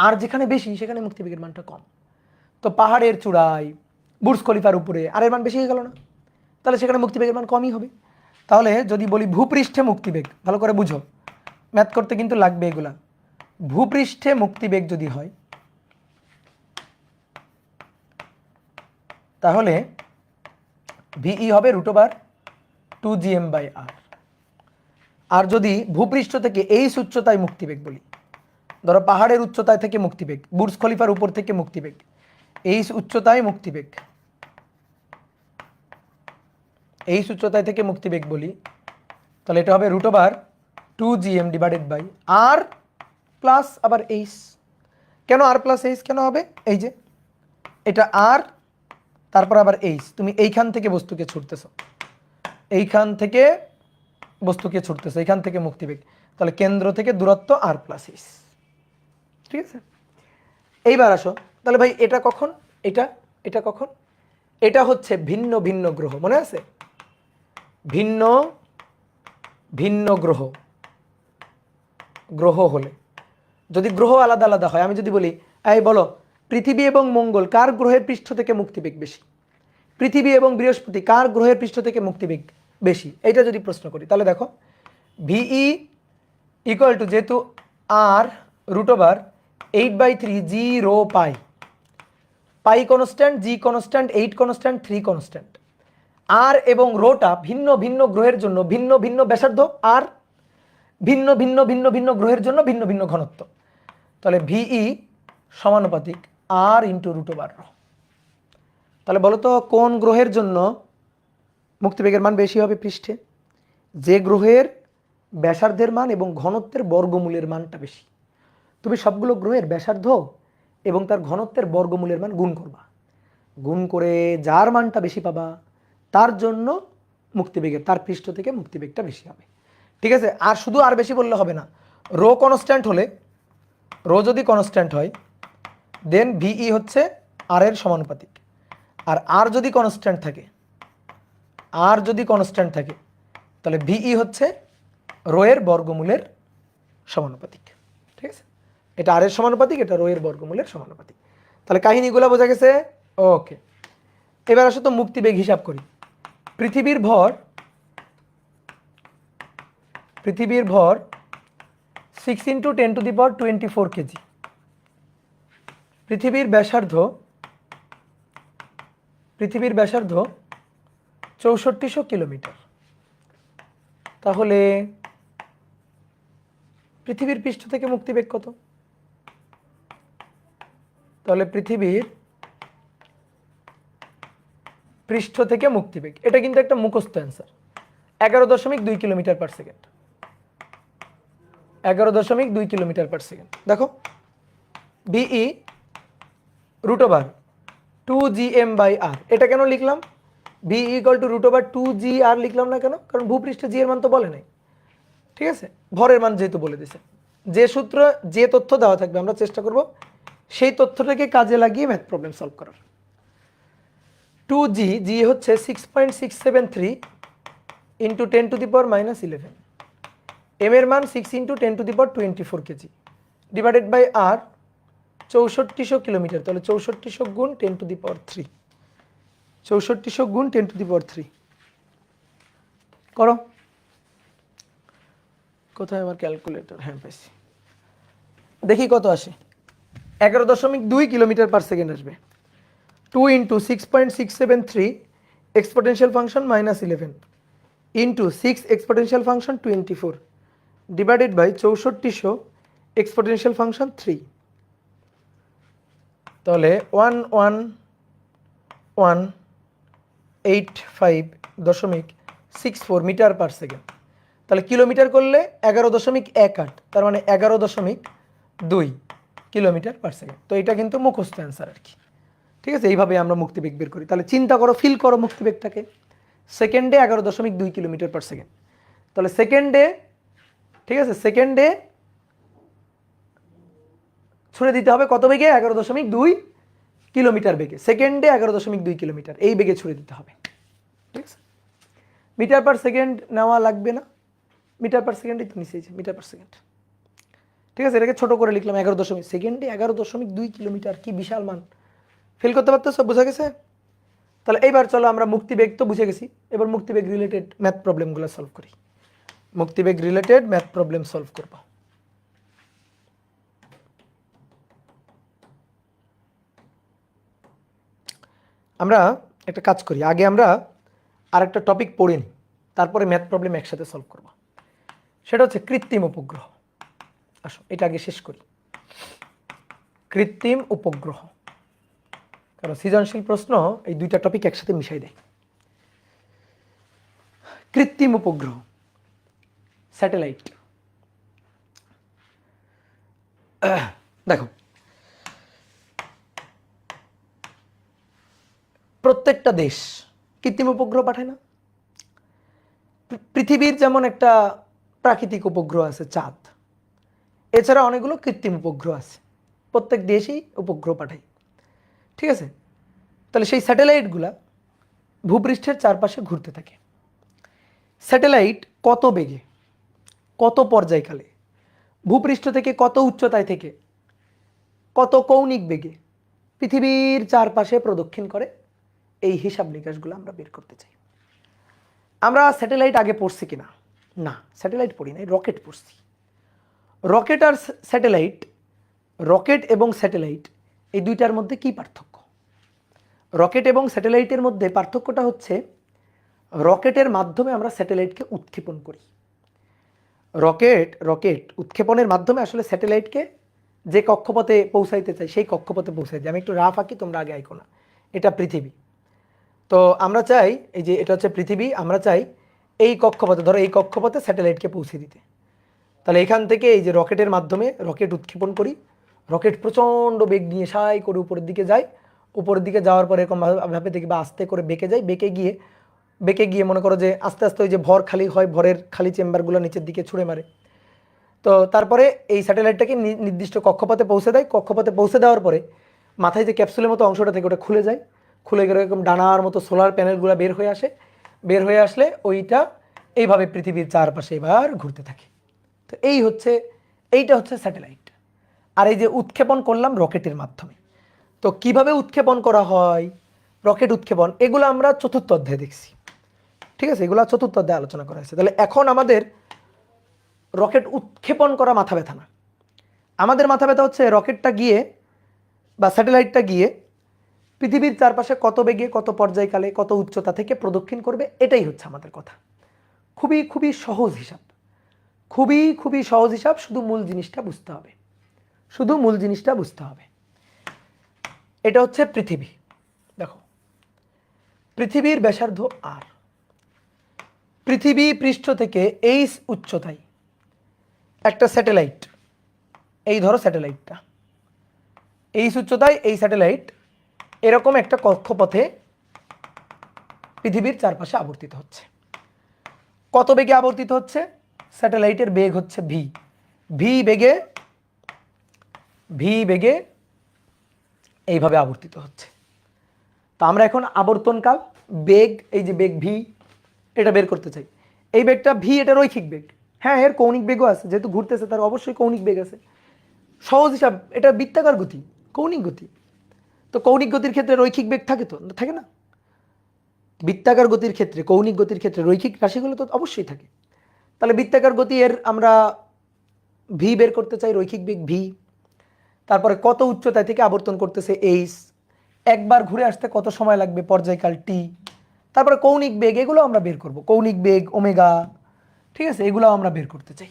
আর যেখানে বেশি সেখানে মুক্তিবেগের মানটা কম। তো পাহাড়ের চূড়ায় বুর্জ খলিফার উপরে আর এর মান বেশি হয়ে গেল না? তাহলে সেখানে মুক্তিবেগের মান কমই হবে। তাহলে যদি বলি ভূপৃষ্ঠে মুক্তিবেগ, ভালো করে বুঝো, ম্যাথ করতে কিন্তু লাগবে এগুলা। ভূপৃষ্ঠে মুক্তিবেগ যদি হয় তাহলে ভিই হবে √2gm/r। আর যদি ভূপৃষ্ঠ থেকে এই উচ্চতায় মুক্তিবেগ বলি, ধরো পাহাড়ের উচ্চতায় থেকে মুক্তিবেগ, বুর্জ খলিফার উপর থেকে মুক্তিবেগ, এই উচ্চতায় মুক্তিবেগ, এই উচ্চতায় থেকে মুক্তিবেগ বলি, তাহলে এটা হবে √2gm/r প্লাস আবার এইচ। কেন আর প্লাস এইচ কেন হবে? এই যে এটা আর, তারপর আবার এইচ, তুমি এইখান থেকে বস্তুকে ছুটতেছো, এইখান থেকে বস্তুকে ছুটতেছো, এইখান থেকে মুক্তিবেগ, তাহলে কেন্দ্র থেকে দূরত্ব আর প্লাস এইচ। ঠিক আছে, এইবার আসো, তাহলে ভাই এটা কখন, এটা কখন? এটা হচ্ছে ভিন্ন ভিন্ন গ্রহ, মনে আছে? ভিন্ন ভিন্ন গ্রহ, গ্রহ হলে, যদি গ্রহ আলাদা আলাদা হয়, আমি যদি বলি এই বলো পৃথিবী এবং মঙ্গল কার গ্রহের পৃষ্ঠ থেকে মুক্তিবেগ বেশি, পৃথিবী এবং বৃহস্পতি কার গ্রহের পৃষ্ঠ থেকে মুক্তিবেগ বেশি, এইটা যদি প্রশ্ন করি, তাহলে দেখো ভিই ইকুয়াল টু, যেহেতু আর √8/3 জি রো পাই, পাই কনস্ট্যান্ট, জি কনস্ট্যান্ট, 8 কনস্ট্যান্ট, 3 কনস্ট্যান্ট, আর এবং রোটা ভিন্ন ভিন্ন গ্রহের জন্য ভিন্ন ভিন্ন ব্যাসার্ধ, আর ভিন্ন ভিন্ন ভিন্ন ভিন্ন গ্রহের জন্য ভিন্ন ভিন্ন ঘনত্ব, তাহলে ভিই সমানুপাতিক আর ইন্টু √r। তাহলে বলো তো কোন গ্রহের জন্য মুক্তিবেগের মান বেশি হবে পৃষ্ঠে? যে গ্রহের ব্যাসার্ধের মান এবং ঘনত্বের বর্গমূলের মানটা বেশি। তুমি সবগুলো গ্রহের ব্যাসার্ধ এবং তার ঘনত্বের বর্গমূলের মান গুণ করবা, গুণ করে যার মানটা বেশি পাবা তার জন্য মুক্তিবেগের, তার পৃষ্ঠ থেকে মুক্তিবেগটা বেশি হবে। ঠিক আছে, আর শুধু আর বেশি বললে হবে না, রো কনস্ট্যান্ট হলে, রো যদি কনস্ট্যান্ট হয় দেন ভিই হচ্ছে আর এর সমানুপাতিক, আর যদি কনস্ট্যান্ট থাকে, আর যদি কনস্ট্যান্ট থাকে তাহলে ভিই হচ্ছে রো এর বর্গমূলের সমানুপাতিক। ঠিক আছে, এটা আর এর সমানুপাতিক, এটা রো এর বর্গমূলের সমানুপাতিক। তাহলে কাহিনীগুলো বোঝা গেছে? ওকে, এবার আসো তো মুক্তিবেগ হিসাব করি। পৃথিবীর ভর 6 × 10⁻24 কেজি, পৃথিবীর ব্যাসার্ধ 6400 কিলোমিটার, তাহলে পৃথিবীর পৃষ্ঠ থেকে মুক্তিবেগ কত? তাহলে পৃথিবীর পৃষ্ঠ থেকে মুক্তিবেগ, এটা কিন্তু একটা মুখস্থ অ্যান্সার, 11.2 কিলোমিটার/সেকেন্ড, 11.2 কিলোমিটার/সেকেন্ড। দেখো ভিই √2gm/r, এটা কেন লিখলাম? ভি ইকুয়াল টু √2gr লিখলাম না কেন? কারণ ভূপৃষ্ঠে জি এর মান তো বলে নাই। ঠিক আছে, ভরের মান যেহেতু বলে দিছে, যে সূত্র যে তথ্য দেওয়া থাকবে আমরা চেষ্টা করব সেই তথ্যটাকে কাজে লাগিয়ে ম্যাথ প্রবলেম সলভ করার। 2g, জি হচ্ছে 6.673 × 10⁻11, এম এর মান 6 × 10⁻24 K G, divided by R 6400 kilometre, তাহলে 6400 গুণ 10⁻3, 6400 গুণ 10⁻3 করো। কোথায় আমার ক্যালকুলেটর? হ্যাঁ পাইছি, দেখি কত আসে। 11.2 কিলোমিটার পার সেকেন্ড আসবে। 2 into 6.673 exponential function -11 into 6 exponential function 24 divided by 6400 exponential function 3। তাহলে 1185.64 মিটার পার সেকেন্ড। তাহলে কিলোমিটার করলে 11.18, তার মানে 11.2 কিলোমিটার পার সেকেন্ড। তো এটা কিন্তু মুখস্থ অ্যান্সার আর কি। ঠিক আছে, এইভাবে আমরা মুক্তিবেগ বের করি। তাহলে চিন্তা করো, ফিল করো মুক্তিবেগটাকে। সেকেন্ডে 11.2 কিলোমিটার পার সেকেন্ড। তাহলে সেকেন্ডে, ঠিক আছে, সেকেন্ডে ছুড়ে দিতে হবে কত বেগে? 11.2 কিলোমিটার বেগে। সেকেন্ডে 11.2 কিলোমিটার এই বেগে ছুড়ে দিতে হবে। ঠিক আছে, মিটার পার সেকেন্ড নেওয়া লাগবে না, মিটার পার সেকেন্ডই তো নিচেছে, মিটার পার সেকেন্ড। ঠিক আছে, এটাকে ছোট করে লিখলাম 11 সেকেন্ডে 11.2 কিলোমিটার, কি বিশাল মান। ফিল করতে পারতো? সব বোঝা গেছে? তাহলে এইবার চলো আমরা মুক্তিবেগ তো বুঝে গেছি, এবার মুক্তিবেগ রিলেটেড ম্যাথ প্রবলেমগুলো সলভ করি। মুক্তিবেগ রিলেটেড ম্যাথ প্রবলেম সলভ করব। আমরা একটা কাজ করি, আগে আমরা আরেকটা টপিক পড়ে নিই, তারপরে ম্যাথ প্রবলেম একসাথে সলভ করব। সেটা হচ্ছে কৃত্রিম উপগ্রহ। আসো এটা আগে শেষ করি। কৃত্রিম উপগ্রহ, কারণ সৃজনশীল প্রশ্ন এই দুইটা টপিক একসাথে মিশাই দেয়। কৃত্রিম উপগ্রহ, স্যাটেলাইট। দেখো, প্রত্যেকটা দেশ কৃত্রিম উপগ্রহ পাঠায় না? পৃথিবীর যেমন একটা প্রাকৃতিক উপগ্রহ আছে চাঁদ, এছাড়া অনেকগুলো কৃত্রিম উপগ্রহ আছে, প্রত্যেক দেশই উপগ্রহ পাঠায়। ঠিক আছে, তাহলে সেই স্যাটেলাইটগুলা ভূপৃষ্ঠের চারপাশে ঘুরতে থাকে। স্যাটেলাইট কত বেগে, কত পর্যায়কালে, ভূপৃষ্ঠ থেকে কত উচ্চতায় থেকে কত কৌণিক বেগে পৃথিবীর চারপাশে প্রদক্ষিণ করে, এই হিসাব নিকাশগুলো আমরা বের করতে চাই। আমরা স্যাটেলাইট আগে পড়ছি কিনা? না, স্যাটেলাইট পড়ি নাই, রকেট পড়ছি। রকেট আর স্যাটেলাইট, রকেট এবং স্যাটেলাইট এই দুইটার মধ্যে কি পার্থক্য? রকেট এবং স্যাটেলাইটের মধ্যে পার্থক্যটা হচ্ছে রকেটের মাধ্যমে আমরা স্যাটেলাইটকে উৎক্ষেপণ করি। রকেট উৎক্ষেপণের মাধ্যমে আসলে স্যাটেলাইটকে যে কক্ষপথে পৌঁছাইতে চাই সেই কক্ষপথে পৌঁছাই দিই। আমি একটু রাফ আঁকি, তোমরা আগে আঁকো না। এটা পৃথিবী, তো আমরা চাই এই যে এটা হচ্ছে পৃথিবী, আমরা চাই এই কক্ষপথে, ধরো এই কক্ষপথে স্যাটেলাইটকে পৌঁছে দিতে। তাহলে এখান থেকে এই যে রকেটের মাধ্যমে রকেট উৎক্ষেপণ করি, রকেট প্রচণ্ড বেগ নিয়ে সাই করে উপরের দিকে যায়। উপরের দিকে যাওয়ার পরে এরকম ভাবে দেখি বা আস্তে করে বেঁকে যায়, বেঁকে গিয়ে মনে করো যে আস্তে আস্তে ওই যে ভর খালি হয়, ভরের খালি চেম্বারগুলো নিচের দিকে ছুঁড়ে মারে। তো তারপরে এই স্যাটেলাইটটাকে নির্দিষ্ট কক্ষপথে পৌঁছে দেয়। কক্ষপথে পৌঁছে দেওয়ার পরে মাথায় যে ক্যাপসুলের মতো অংশটা থেকে ওটা খুলে যায়, খুলে গেলে এরকম ডানার মতো সোলার প্যানেলগুলো বের হয়ে আসে। বের হয়ে আসলে ওইটা এইভাবে পৃথিবীর চারপাশে এবার ঘুরতে থাকে। তো এইটা হচ্ছে স্যাটেলাইট। আর এই যে উৎক্ষেপণ করলাম রকেটের মাধ্যমে, তো কিভাবে উৎক্ষেপণ করা হয়, রকেট উৎক্ষেপণ, এগুলো আমরা চতুর্থ অধ্যায়ে দেখছি। ঠিক আছে, এগুলো চতুর্থ অধ্যায়ে আলোচনা করা হয়েছে। তাহলে এখন আমাদের রকেট উৎক্ষেপণ করা মাথা ব্যথা না, আমাদের মাথা ব্যথা হচ্ছে রকেটটা গিয়ে বা স্যাটেলাইটটা গিয়ে পৃথিবীর চারপাশে কত বেগে, কত পর্যায়কালে, কত উচ্চতা থেকে প্রদক্ষিণ করবে, এটাই হচ্ছে আমাদের কথা। খুবই খুবই সহজ হিসাব, খুবই সহজ হিসাব। শুধু মূল জিনিসটা বুঝতে হবে, শুধু মূল জিনিসটা বুঝতে হবে। এটা হচ্ছে পৃথিবী। দেখো, পৃথিবীর ব্যাসার্ধ আর, পৃথিবী পৃষ্ঠ থেকে এই উচ্চতায় একটা স্যাটেলাইট, এই ধরো স্যাটেলাইটটা এই উচ্চতায়, এই স্যাটেলাইট এরকম একটা কক্ষপথে পৃথিবীর চারপাশে আবর্তিত হচ্ছে। কত বেগে আবর্তিত হচ্ছে? স্যাটেলাইটের বেগ হচ্ছে ভি বেগে এইভাবে আবর্তিত হচ্ছে। তো আমরা এখন আবর্তনকাল, বেগ, এই যে বেগ ভি, এটা বের করতে চাই। এই বেগটা ভি, এটা রৈখিক বেগ। হ্যাঁ, এর কৌণিক বেগও আছে, যেহেতু ঘুরতেছে তার অবশ্যই কৌণিক বেগ আছে। সহজ হিসাব, এটা বৃত্তাকার গতি, কৌণিক গতি। তো কৌণিক গতির ক্ষেত্রে রৈখিক বেগ থাকে? তো থাকে না। বৃত্তাকার গতির ক্ষেত্রে, কৌণিক গতির ক্ষেত্রে রৈখিক রাশিগুলো তো অবশ্যই থাকে। তাহলে বৃত্তাকার গতি এর আমরা ভি বের করতে চাই, রৈখিক বেগ ভি। তারপরে কত উচ্চতায় থেকে আবর্তন করতেছে এইচ, একবার ঘুরে আসতে কত সময় লাগবে পর্যায়কাল টি, তারপরে কৌণিক বেগ, এগুলো আমরা বের করব, কৌণিক বেগ ওমেগা, ঠিক আছে, এগুলো আমরা বের করতে চাই।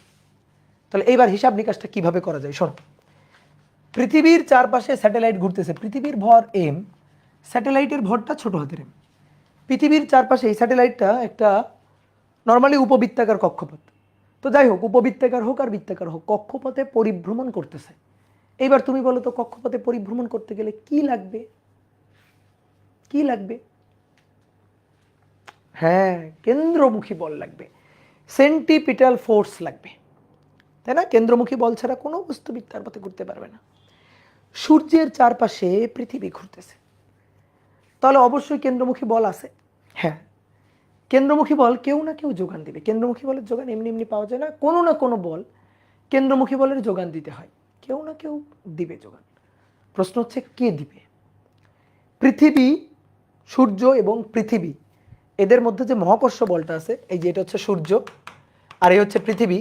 তাহলে এইবার হিসাব নিকাশটা কিভাবে করা যায় শোনো। পৃথিবীর চারপাশে স্যাটেলাইট ঘুরতেছে, পৃথিবীর ভর এম, স্যাটেলাইটের ভরটা ছোট হাতের এম। পৃথিবীর চারপাশে এই স্যাটেলাইটটা একটা নর্মালি উপবৃত্তাকার কক্ষপথ, তো যাই হোক উপবৃত্তাকার হোক আর বৃত্তাকার হোক কক্ষপথে পরিভ্রমণ করতেছে। এইবার তুমি বলো তো কক্ষপথে পরিভ্রমণ করতে গেলে কি লাগবে? কি লাগবে? হ্যাঁ, কেন্দ্রমুখী বল লাগবে, সেন্টিপিটাল ফোর্স লাগবে, তাই না? কেন্দ্রমুখী বল ছাড়া কোনো বস্তু বৃত্তার পথে ঘুরতে পারবে না। সূর্যের চারপাশে পৃথিবী ঘুরতেছে, তাহলে অবশ্যই কেন্দ্রমুখী বল আছে। হ্যাঁ, কেন্দ্রমুখী বল কেউ না কেউ যোগান দিবে। কেন্দ্রমুখী বলের যোগান এমনি এমনি পাওয়া যায় না, কোনো না কোনো বল কেন্দ্রমুখী বলের যোগান দিতে হয়, কেউ না কেউ দিবে যোগান। প্রশ্ন হচ্ছে কে দিবে? পৃথিবী, সূর্য এবং পৃথিবী, এদের মধ্যে যে মহাকর্ষ বলটা আছে, এই যে এটা হচ্ছে সূর্য আর এই হচ্ছে পৃথিবী,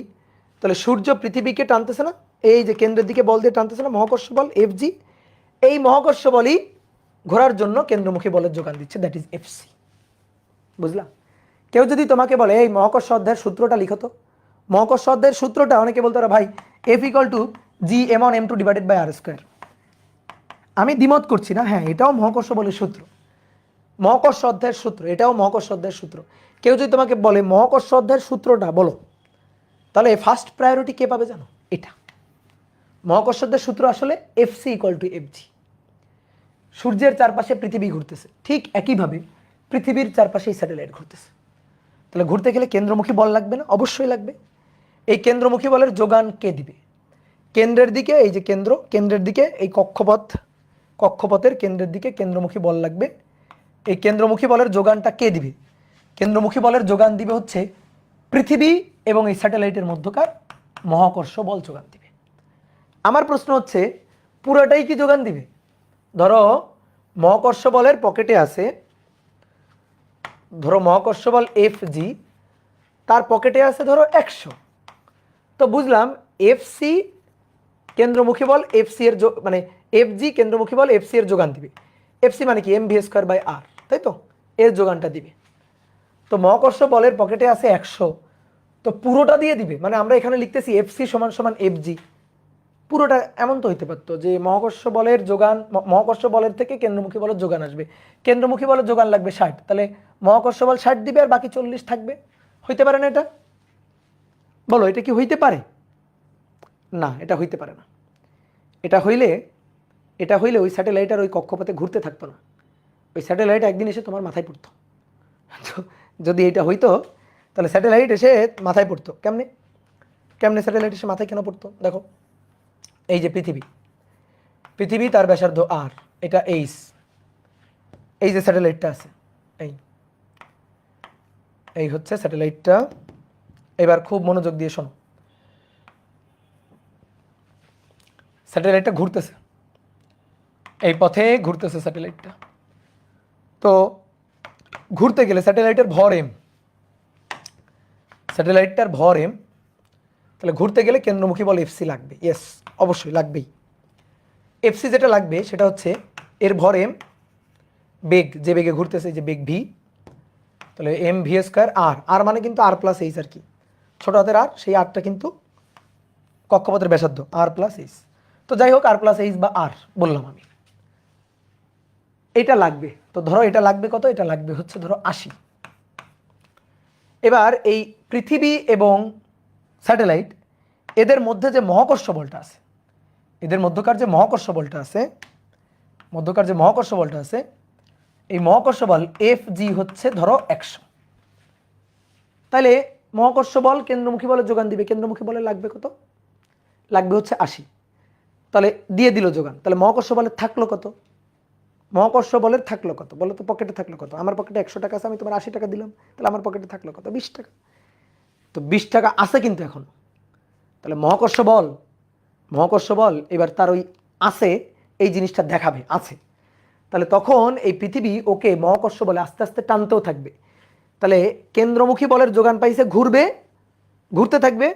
তাহলে সূর্য পৃথিবীকে টানতেছে না, এই যে কেন্দ্রের দিকে বল দিয়ে টানতেছে না, মহাকর্ষ বল এফজি, এই মহাকর্ষ বলই ঘোরার জন্য কেন্দ্রমুখী বলের যোগান দিচ্ছে, দ্যাট ইজ এফসি। বুঝলাম? কেউ যদি তোমাকে বলে এই মহাকর্ষ অধ্যায়ের সূত্রটা লিখো তো, মহাকর্ষ অধ্যায়ের সূত্রটা অনেকে বলতে পারে ভাই F equal to G M one M two divided by R square. আমি দ্বিমত করছি না, হ্যাঁ এটাও মহাকর্ষ বলের সূত্র, মহাকর্ষ অধ্যায়ের সূত্র, এটাও মহাকর্ষ অধ্যায়ের সূত্র। কেউ যদি তোমাকে বলে মহাকর্ষ অধ্যায়ের সূত্রটা বলো, তাহলে ফার্স্ট প্রায়োরিটি কে পাবে জানো? এটা। মহাকর্ষ অধ্যায়ের সূত্র আসলে এফসি ইকুয়াল টু এফজি। সূর্যের চারপাশে পৃথিবী ঘুরতেছে, ঠিক একইভাবে পৃথিবীর চারপাশে স্যাটেলাইট ঘুরতেছে। তাহলে ঘুরতে গেলে কেন্দ্রমুখী বল লাগবে না? অবশ্যই লাগবে। এই কেন্দ্রমুখী বলের যোগান কে দিবে? কেন্দ্রের দিকে, এই যে কেন্দ্র, কেন্দ্রের দিকে এই কক্ষপথ, কক্ষপথের কেন্দ্রের দিকে কেন্দ্রমুখী বল লাগবে। এই কেন্দ্রমুখী বলের যোগানটা কে দিবে? কেন্দ্রমুখী বলের যোগান দিবে হচ্ছে পৃথিবী এবং এই স্যাটেলাইটের মধ্যকার মহাকর্ষ বল যোগান দিবে। আমার প্রশ্ন হচ্ছে পুরোটাই কি যোগান দিবে? ধরো মহাকর্ষ বলের পকেটে আছে, ধরো মহাকর্ষ বল এফ জি, তার পকেটে আছে ধরো 100, তো বুঝলাম এফসি কেন্দ্রমুখী বল এফসি এর মানে এফজি কেন্দ্রমুখী বল এফসি এর যোগান দিবে। এফসি মানে কি? এম ভি স্কোয়ার বাই আর, তাই তো? এর যোগানটা দিবে। তো মহাকর্ষ বলের পকেটে আছে 100, তো পুরোটা দিয়ে দিবে, মানে আমরা এখানে লিখতেছি এফসি সমান সমান এফজি, পুরোটা। এমন তো হইতে পারতো যে মহাকর্ষ বলের যোগান, মহাকর্ষ বলের থেকে কেন্দ্রমুখী বলের যোগান আসবে, কেন্দ্রমুখী বলের যোগান লাগবে 60, তাহলে মহাকর্ষ বল 60 দিবে আর বাকি 40 থাকবে। হইতে পারে না এটা? বলো এটা কি হইতে পারে? না, এটা হইতে পারে না। এটা হইলে ওই স্যাটেলাইট আর ওই কক্ষপথে ঘুরতে থাকতো না, ওই স্যাটেলাইট একদিন এসে তোমার মাথায় পড়তো। যদি এটা হইতো তাহলে স্যাটেলাইট এসে মাথায় পড়তো কেমনে? কেমনে স্যাটেলাইট এসে মাথায় কেন পড়তো? দেখো এই যে পৃথিবী, তার ব্যাসার্ধ আর, এটা এইচ, এই যে স্যাটেলাইটটা আছে, এই হচ্ছে স্যাটেলাইটটা। এবার খুব মনোযোগ দিয়ে শোনো, স্যাটেলাইটটা ঘুরতেছে, এই পথে ঘুরতেছে স্যাটেলাইটটা। তো ঘুরতে গেলে স্যাটেলাইটের ভর এম, স্যাটেলাইটটার ভর এম, তাহলে ঘুরতে গেলে কেন্দ্রমুখী বল এফসি লাগবে। ইয়েস, অবশ্যই লাগবেই। এফসি যেটা লাগবে সেটা হচ্ছে এর ভর এম, বেগ, যে বেগে ঘুরতেছে, যে বেগ ভি, তাহলে এম ভি স্কোয়ার আর, আর মানে কিন্তু আর প্লাস এইচ আর কি, ছোট হাতের আর, সেই আরটা কিন্তু কক্ষপথের ব্যাসার্ধ, আর প্লাস এইচ। তো যাই হোক আর প্লাস এইচ বা আর বললাম আমি, এটা লাগবে। তো ধরো এটা লাগবে কত? এটা লাগবে হচ্ছে ধরো 80। এবার এই পৃথিবী এবং স্যাটেলাইট, এদের মধ্যে যে মহাকর্ষ বলটা আছে, এদের মধ্যকার যে মহাকর্ষ বলটা আছে, এই মহাকর্ষ বল এফ জি হচ্ছে ধরো 100। তাহলে মহাকর্ষ বল কেন্দ্রমুখী বলের যোগান দিবে, কেন্দ্রমুখী বলে লাগবে কত? লাগবে হচ্ছে 80। তাহলে দিয়ে দিল যোগান, তাহলে মহাকর্ষ বলের থাকলো কত? মহাকর্ষ বলের থাকলো কত বলো তো? পকেটে থাকলো কত? আমার পকেটে 100 টাকা আছে, আমি তোমার 80 টাকা দিলাম, তাহলে আমার পকেটে থাকলো কত? 20 টাকা। তো 20 টাকা আছে কিন্তু এখন, তাহলে মহাকর্ষ বল এবার তার ওই আছে এই জিনিসটা দেখাবে আছে, তাহলে তখন এই পৃথিবী ওকে মহাকর্ষ বলে আস্তে আস্তে টানতেও থাকবে। তাহলে কেন্দ্রমুখী বলের যোগান পাইছে, ঘুরতে থাকবে,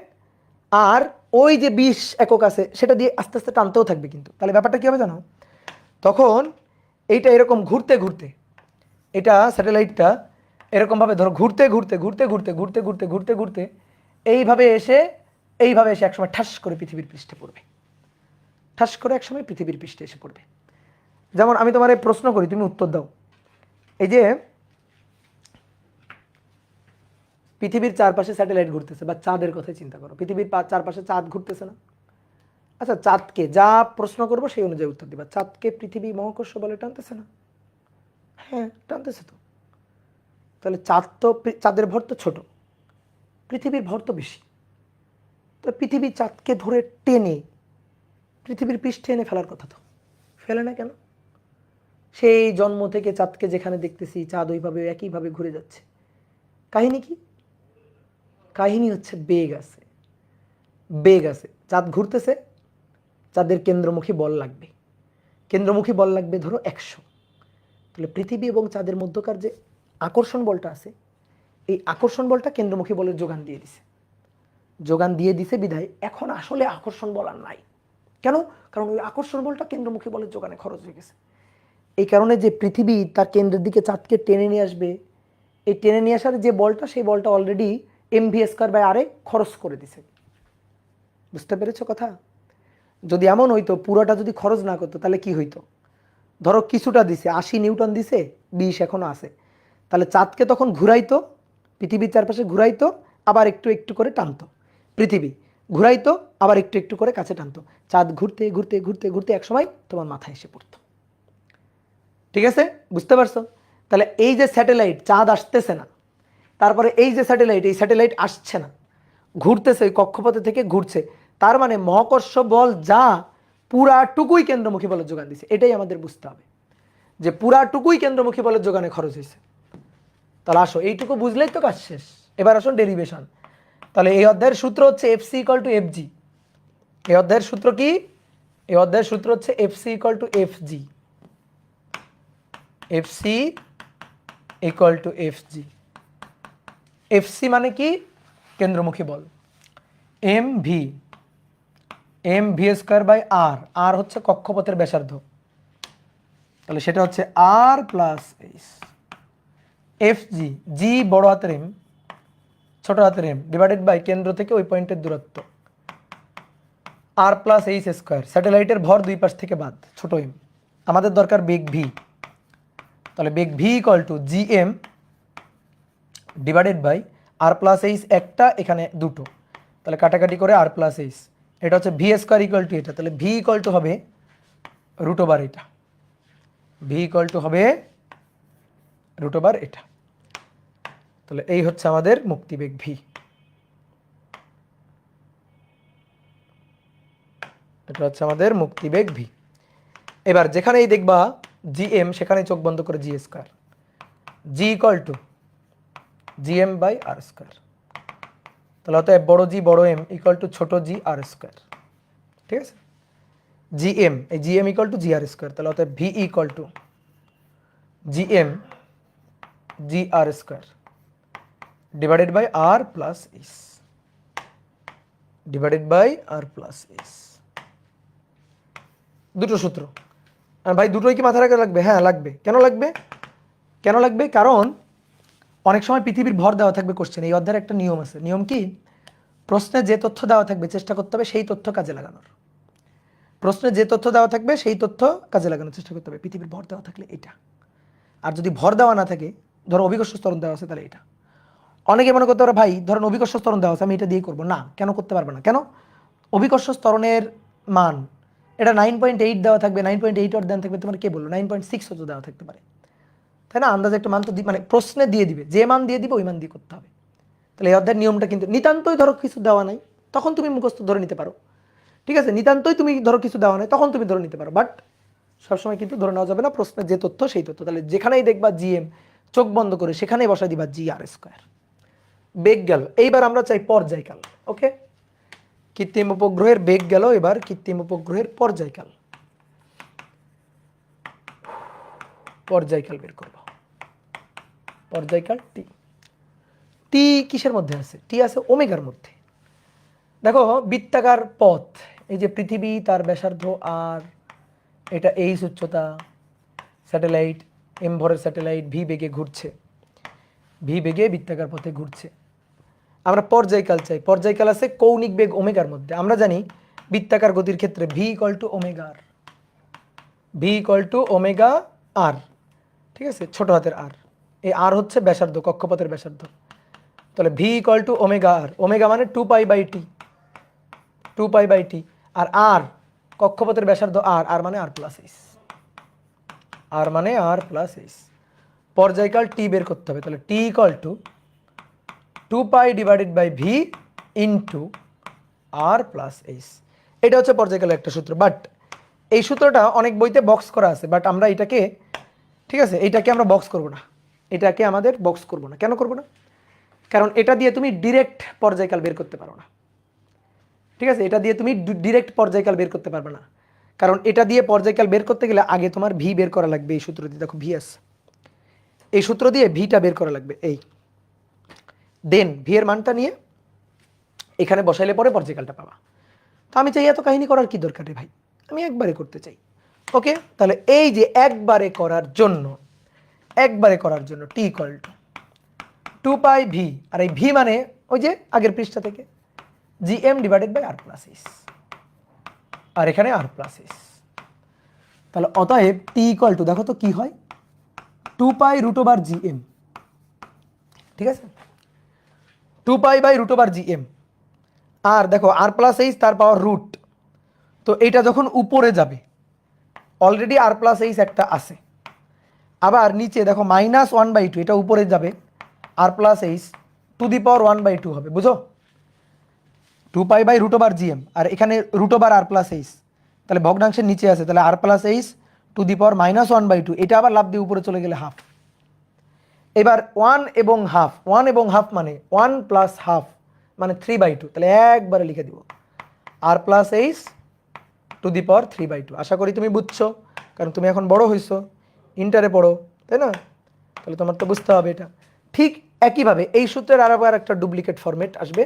আর ওই যে 20 একক আছে সেটা দিয়ে আস্তে আস্তে টানতেও থাকবে, কিন্তু তাহলে ব্যাপারটা কী হবে জানো, তখন এইটা এরকম ঘুরতে ঘুরতে, এটা স্যাটেলাইটটা এরকমভাবে ধরো ঘুরতে ঘুরতে ঘুরতে ঘুরতে ঘুরতে ঘুরতে ঘুরতে ঘুরতে এইভাবে এসে একসময় ঠাস করে পৃথিবীর পৃষ্ঠে পড়বে, ঠাস করে একসময় পৃথিবীর পৃষ্ঠে এসে পড়বে। যেমন আমি তোমার এই প্রশ্ন করি, তুমি উত্তর দাও। এই যে পৃথিবীর চারপাশে স্যাটেলাইট ঘুরতেছে, বা চাঁদের কথাই চিন্তা করো, পৃথিবীর চারপাশে চাঁদ ঘুরতেছে না? আচ্ছা, চাঁদকে যা প্রশ্ন করবো সেই অনুযায়ী উত্তর দিবা। চাঁদকে পৃথিবী মহাকর্ষ বলে টানতেছে না? হ্যাঁ, টানতেছে তো। তাহলে চাঁদের ভর তো ছোট, পৃথিবীর ভর তো বেশি। তো পৃথিবী চাঁদকে ধরে টেনে পৃথিবীর পৃষ্ঠে এনে ফেলার কথা, তো ফেলে না কেন? সেই জন্ম থেকে চাঁদকে যেখানে দেখতেছি, চাঁদ ওইভাবে একইভাবে ঘুরে যাচ্ছে। কাহিনী কি? কাহিনী হচ্ছে বেগ আছে, বেগ আছে। চাঁদ ঘুরতেছে, চাঁদের কেন্দ্রমুখী বল লাগবে, কেন্দ্রমুখী বল লাগবে ধরো 100। তাহলে পৃথিবী এবং চাঁদের মধ্যকার যে আকর্ষণ বলটা আছে, এই আকর্ষণ বলটা কেন্দ্রমুখী বলের যোগান দিয়ে দিছে বিধায় এখন আসলে আকর্ষণ বল আর নাই। কেন? কারণ ওই আকর্ষণ বলটা কেন্দ্রমুখী বলের যোগানে খরচ হয়ে গেছে। এই কারণে যে পৃথিবী তার কেন্দ্রের দিকে চাঁদকে টেনে নিয়ে আসবে, এই টেনে নিয়ে আসার যে বলটা, সেই বলটা অলরেডি mv²/r খরচ করে দিছে। বুঝতে পেরেছো কথা? যদি এমন হইতো পুরোটা যদি খরচ না করতো, তাহলে কি হইতো? ধরো কিছুটা দিছে, 80 নিউটন দিছে, 20 এখনো আছে, তাহলে চাঁদকে তখন ঘুরাইতো, পৃথিবীর চারপাশে ঘুরাইতো, আবার একটু একটু করে টানতো, পৃথিবী ঘুরাইতো, আবার একটু একটু করে কাছে টানতো, চাঁদ ঘুরতে ঘুরতে ঘুরতে ঘুরতে একসময় তোমার মাথায় এসে পড়তো। ঠিক আছে, বুঝতে পারছো? তাহলে এই যে স্যাটেলাইট, চাঁদ আসতেছে না, তারপরে এই যে স্যাটেলাইট, এই স্যাটেলাইট আসছে না, ঘুরতেছে, ওই কক্ষপথে থেকে ঘুরছে, তার মানে মহাকর্ষ বল যা পুরাটুকুই কেন্দ্রমুখী বলের যোগান দিছে। এটাই আমাদের বুঝতে হবে, যে পুরাটুকুই কেন্দ্রমুখী বলের যোগানে খরচ হয়েছে। তাহলে আসো, এইটুকু বুঝলেই তো কাজ শেষ। এবার আসুন ডেরিভেশন। তাহলে এই অধ্যায়ের সূত্র হচ্ছে এফসি ইকুয়াল টু এফজি। এই অধ্যায়ের সূত্র কি? এই অধ্যায়ের সূত্র হচ্ছে FC equal to FG. FC equal to FG. FC মানে কি? কেন্দ্রমুখী বল। mv²/r, আর হচ্ছে কক্ষপথের ব্যাসার্ধ, তাহলে সেটা হচ্ছে r প্লাস এইচ। এফজি, জি বড় হাতের এম, ছোট হাতের এম, ডিভাইডেড বাই কেন্দ্র থেকে ওই পয়েন্টের দূরত্ব, r প্লাস এইচ স্কোয়ার। স্যাটেলাইটের ভর দুই পাশ থেকে বাদ, ছোট এম। আমাদের দরকার বেগ ভি, তাহলে বেগ V equal to G M divided by R plus H, একটা এখানে দুটো, তাহলে কাটাকাটি করে আর প্লাস এইচ। এটা হচ্ছে v² ইকুয়াল টু এটা, তাহলে ভি ইকুয়াল টু হবে √, এটা ভি ইকুয়াল টু হবে √, এটা। তাহলে এই হচ্ছে আমাদের মুক্তিবেগ ভি। এটা হচ্ছে আমাদের মুক্তিবেগ ভি। এবার যেখানেই দেখবা জিএম, সেখানেই চোখ বন্ধ করে জি², জি ইকুয়াল টু gm/r²। তাহলে অতএব বড় জি বড় এম ইকুয়াল টু ছোট জি r²। ঠিক আছে, জিএম, এই জিএম ইকুয়াল টু gr², তাহলে অতএব V equal to GM gr² divided by R plus H, divided by R plus H. দুটো সূত্র। ভাই দুটোই কি মাথায় রাখা লাগবে? হ্যাঁ লাগবে। কেন লাগবে? কেন লাগবে? কারণ অনেক সময় পৃথিবীর ভর দেওয়া থাকবে কোশ্চেন। এই অধ্যায়ের একটা নিয়ম আছে। নিয়ম কি? প্রশ্নে যে তথ্য দেওয়া থাকবে চেষ্টা করতে হবে সেই তথ্য কাজে লাগানোর। প্রশ্নে যে তথ্য দেওয়া থাকবে সেই তথ্য কাজে লাগানোর চেষ্টা করতে হবে। পৃথিবীর ভর দেওয়া থাকলে এটা, আর যদি ভর দেওয়া না থাকে, ধরো অভিকর্ষ ত্বরণ দেওয়া আছে, তাহলে এটা। অনেকে মনে করতে পারে ভাই ধরেন অভিকর্ষ ত্বরণ দেওয়া আছে, আমি এটা দিয়ে করবো না। কেন করতে পারবে না? কেন? অভিকর্ষ ত্বরণের মান এটা 9.8 দেওয়া থাকবে, 9.8 দেওয়া থাকবে, তোমার কে বললো 9.6 হতো দেওয়া থাকতে পারে, তাই না? আন্দাজে একটা মান তো মানে প্রশ্নে দিয়ে দিবে, যে মান দিয়ে দিবে ওই মান দিয়ে করতে হবে। তাহলে এই অধ্যায়ের নিয়মটা কিন্তু নিতান্তই ধরো কিছু দেওয়া নাই, তখন তুমি মুখস্থ ধরে নিতে পারো। ঠিক আছে, নিতান্তই তুমি ধরো কিছু দেওয়া নাই, তখন তুমি ধরে নিতে পারো, বাট সবসময় কিন্তু ধরে নেওয়া যাবে না। প্রশ্নের যে তথ্য সেই তথ্য। তাহলে যেখানেই দেখবা জিএম, চোখ বন্ধ করে সেখানেই বসাই দিবা gr²। বেগ গেল। এইবার আমরা চাই পর্যায়কাল। ওকে, কৃত্রিম উপগ্রহের বেগ গেল, এবার কৃত্রিম উপগ্রহের পর্যায়কাল। পর্যায়কাল বের করব। পর্যায়কাল টি। টি কিসের মধ্যে আছে? টি আছে ওমেগার মধ্যে। দেখো বৃত্তাকার পথ, এই যে পৃথিবী তার ব্যাসার্ধ আর, এটা এইচ উচ্চতা, স্যাটেলাইট এম ভরের স্যাটেলাইট ভি বেগে ঘুরছে, ভি বেগে বৃত্তাকার পথে ঘুরছে। আমরা পর্যায়কাল চাই, পর্যায়কাল আছে কৌণিক বেগ ওমেগার মধ্যে। আমরা জানি বৃত্তাকার গতির ক্ষেত্রে V equal to omega R, V equal to omega R, ঠিক আছে, ছোট হাতের আর। এই আর হচ্ছে ব্যাসার্ধ, কক্ষপথের ব্যাসার্ধ। তাহলে V equal to omega R, omega মানে 2π/t, 2π/t, আর আর কক্ষপথের ব্যাসার্ধ আর, আর মানে আর প্লাস এইচ, আর মানে আর প্লাস এইচ। পর্যায়কাল টি বের করতে হবে, তাহলে T equal to 2π/v into R plus H. এটা হচ্ছে পর্যায়কালের একটা সূত্র, বাট এই সূত্রটা অনেক বইতে বক্স করা আছে, বাট আমরা এটাকে, ঠিক আছে, এটাকে আমরা বক্স করব না, এটাকে আমাদের বক্স করব না। কেন করব না? কারণ এটা দিয়ে তুমি ডিরেক্ট পর্যায়কাল বের করতে পারো না, ঠিক আছে, এটা দিয়ে তুমি ডিরেক্ট পর্যায়কাল বের করতে পারবে না। কারণ এটা দিয়ে পর্যায়কাল বের করতে গেলে আগে তোমার ভি বের করা লাগবে। এই সূত্র দিয়ে, দেখো ভি আছে, এই সূত্র দিয়ে ভিটা বের করা লাগবে, এই দেন ভি এর মানটা নিয়ে এখানে বসাইলে পরে পর্যায়কালটা পাবা। তো আমি চাই এত কাহিনী করার কি দরকার রে ভাই, আমি একবারে করতে চাই। ওকে, তাহলে এই যে একবারে করার জন্য, একবারে করার জন্য টি ইকুয়াল টু 2π/v, আর এই ভি মানে ওই যে আগের পৃষ্ঠা থেকে gm/r+s, আর এখানে r+s। তাহলে অতএব টি ইকুয়াল টু, দেখো তো কি হয়, 2π√gm, ঠিক আছে, 2π/√gm। আর দেখো r+h তার পাওয়ার রুট, তো এটা যখন উপরে যাবে, অলরেডি r+h একটা আছে, আবার নিচে দেখো -1/2, এটা উপরে যাবে, r+h টু দি পাওয়ার 1/2 হবে, বুঝো, 2π/√gm, আর এখানে √r+h, তাহলে ভগ্নাংশের নিচে আছে, তাহলে r+h টু দি পাওয়ার -1/2, এটা আবার লাভ দিয়ে উপরে চলে গেলে হাফ। এবার 1 এবং হাফ, 1 এবং হাফ মানে 1 + হাফ মানে 3/2, তাহলে একবারে লিখে দিব r+h টু দি পাওয়ার 3/2। আশা করি তুমি বুঝছো, কারণ তুমি এখন বড় হইছো, ইন্টারে পড়ো, তাই না? তাহলে তোমার তো বুঝতে হবে এটা। ঠিক একইভাবে এই সূত্রের আবার একটা ডুপ্লিকেট ফরম্যাট আসবে,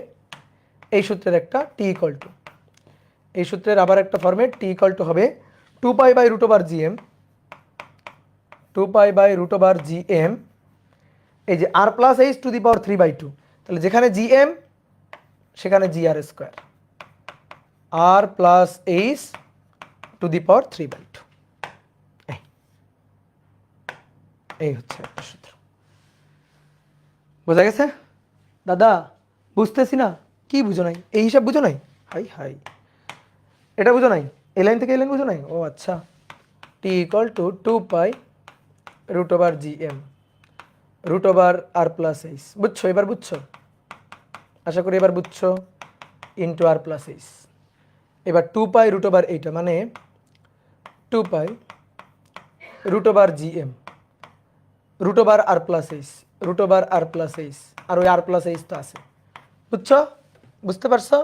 এই সূত্রের একটা টি ইকুয়াল টু, এই সূত্রের আবার একটা ফরম্যাট টি ইকুয়াল টু হবে 2π/√gm, 2π/√gm, এই যে r+h টু দি পাওয়ার 3/2, তাহলে যেখানে gm সেখানে gr², r+h টু দি পাওয়ার 3/2, এই হচ্ছে একটা সূত্র। বোঝা গেছে দাদা? বুঝতেছি না, কি বুঝো নাই? এই হিসাব বুঝো নাই? হাই হাই, এটা বুঝো নাই? এই লাইন থেকে এই লাইন বুঝো নাই? ও আচ্ছা, টি ইকুয়াল টু 2π√gm √r+h, বুঝছো? এবার বুঝছো? আশা করি এবার বুঝছো, ইন্টু r+h। এবার 2π√, এইটা মানে 2π√gm √r+h, √r+h, আর ওই r+h তো আছে, বুঝছো? বুঝতে পারছো?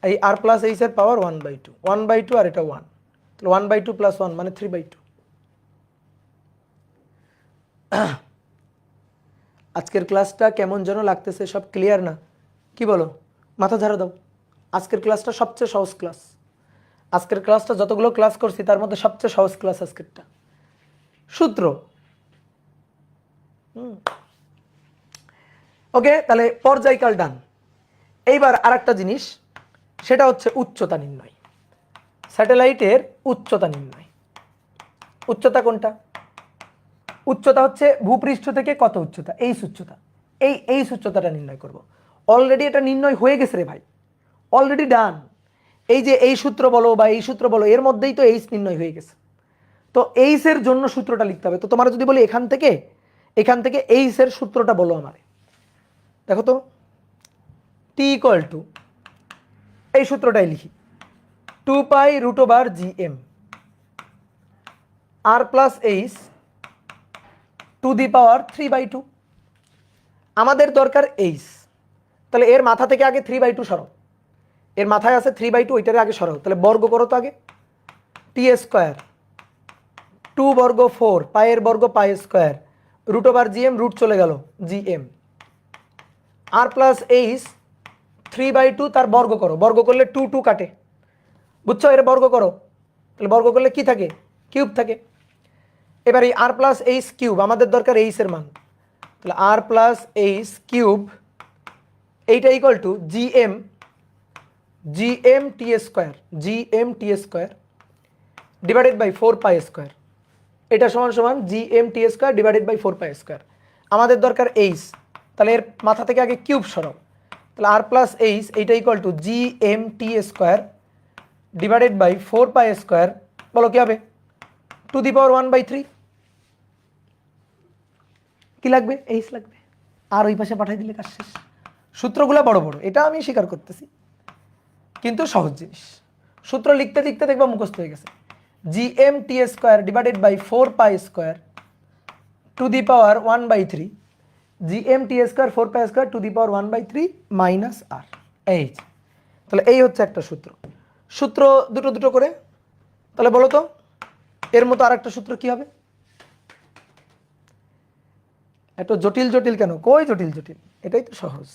এই r+h এর পাওয়ার 1/2, 1/2, আর এটা 1, তাহলে 1/2 + 1 মানে 3/2। আজকের ক্লাসটা কেমন যেন লাগতেছে, সব ক্লিয়ার না? কি বলো, মাথা ঝাড়া দাও। আজকের ক্লাসটা সবচেয়ে সহজ ক্লাস, আজকের ক্লাসটা যতগুলো ক্লাস করছি তার মধ্যে সবচেয়ে সহজ ক্লাস আজকেরটা। সূত্র, ওকে, তাহলে পর্যায়কাল ডান। এইবার আরেকটা জিনিস, সেটা হচ্ছে উচ্চতা নির্ণয়, স্যাটেলাইটের উচ্চতা নির্ণয়। উচ্চতা কোনটা? উচ্চতা হচ্ছে ভূপৃষ্ঠ থেকে কত উচ্চতা, এই উচ্চতা, এই উচ্চতাটা নির্ণয় করব। অলরেডি এটা নির্ণয় হয়ে গেছে রে ভাই, অলরেডি ডান। এই যে এই সূত্র বলো বা এই সূত্র বলো, এর মধ্যেই তো এইচ নির্ণয় হয়ে গেছে। তো এইচ এর জন্য সূত্রটা লিখতে হবে। তো তোমার যদি বলি এখান থেকে এইচ এর সূত্রটা বলো আমারে, দেখো তো, টি ইকুয়াল টু, এই সূত্রটাই লিখি, 2π√gm r+h টু দি পাওয়ার 3/2। আমাদের দরকার এইচ, তাহলে এর মাথা থেকে আগে 3/2 সরাও, এর মাথায় আছে 3/2, ওইটারে আগে সরাও, তাহলে বর্গ করো তো আগে, t², 2 বর্গ 4, পায়ের বর্গ π², √gm, রুট চলে গেল gm, r+h 3/2 তার বর্গ করো, বর্গ করলে 2 2 কাটে, বুঝছো? এর বর্গ করো, তাহলে বর্গ করলে কি থাকে? কিউব থাকে। এবার এই আর প্লাস এইচ কিউব, আমাদের দরকার এইচ এর মান, তাহলে আর প্লাস এইচ কিউব এইটা equal to GM T square divided by 4π²। এটা সমান সমান GM T square divided by 4π²। আমাদের দরকার এইচ, তাহলে এর মাথা থেকে আগে কিউব সরাও, তাহলে আর প্লাস এইচ এইটা equal to GM T square divided by 4π²। বলো কি হবে? 1/3। কি লাগবে? এইচ লাগবে, আর ওই পাশে পাঠিয়ে দিলে কাজ শেষ। সূত্রগুলো বড় বড়, এটা আমি স্বীকার করতেছি, কিন্তু সহজ জিনিস। সূত্র লিখতে লিখতে দেখবা মুখস্থ হয়ে গেছে। GM T square divided by 4π² to the power 1/3, GM T square 4π² to the power 1/3 minus R. এই তাহলে এই হচ্ছে একটা সূত্র। সূত্র দুটো দুটো করে, তাহলে বলো তো এর মতো আর একটা সূত্র কি হবে? এত জটিল জটিল কেন? কই জটিল জটিল, এটাই তো সহজ,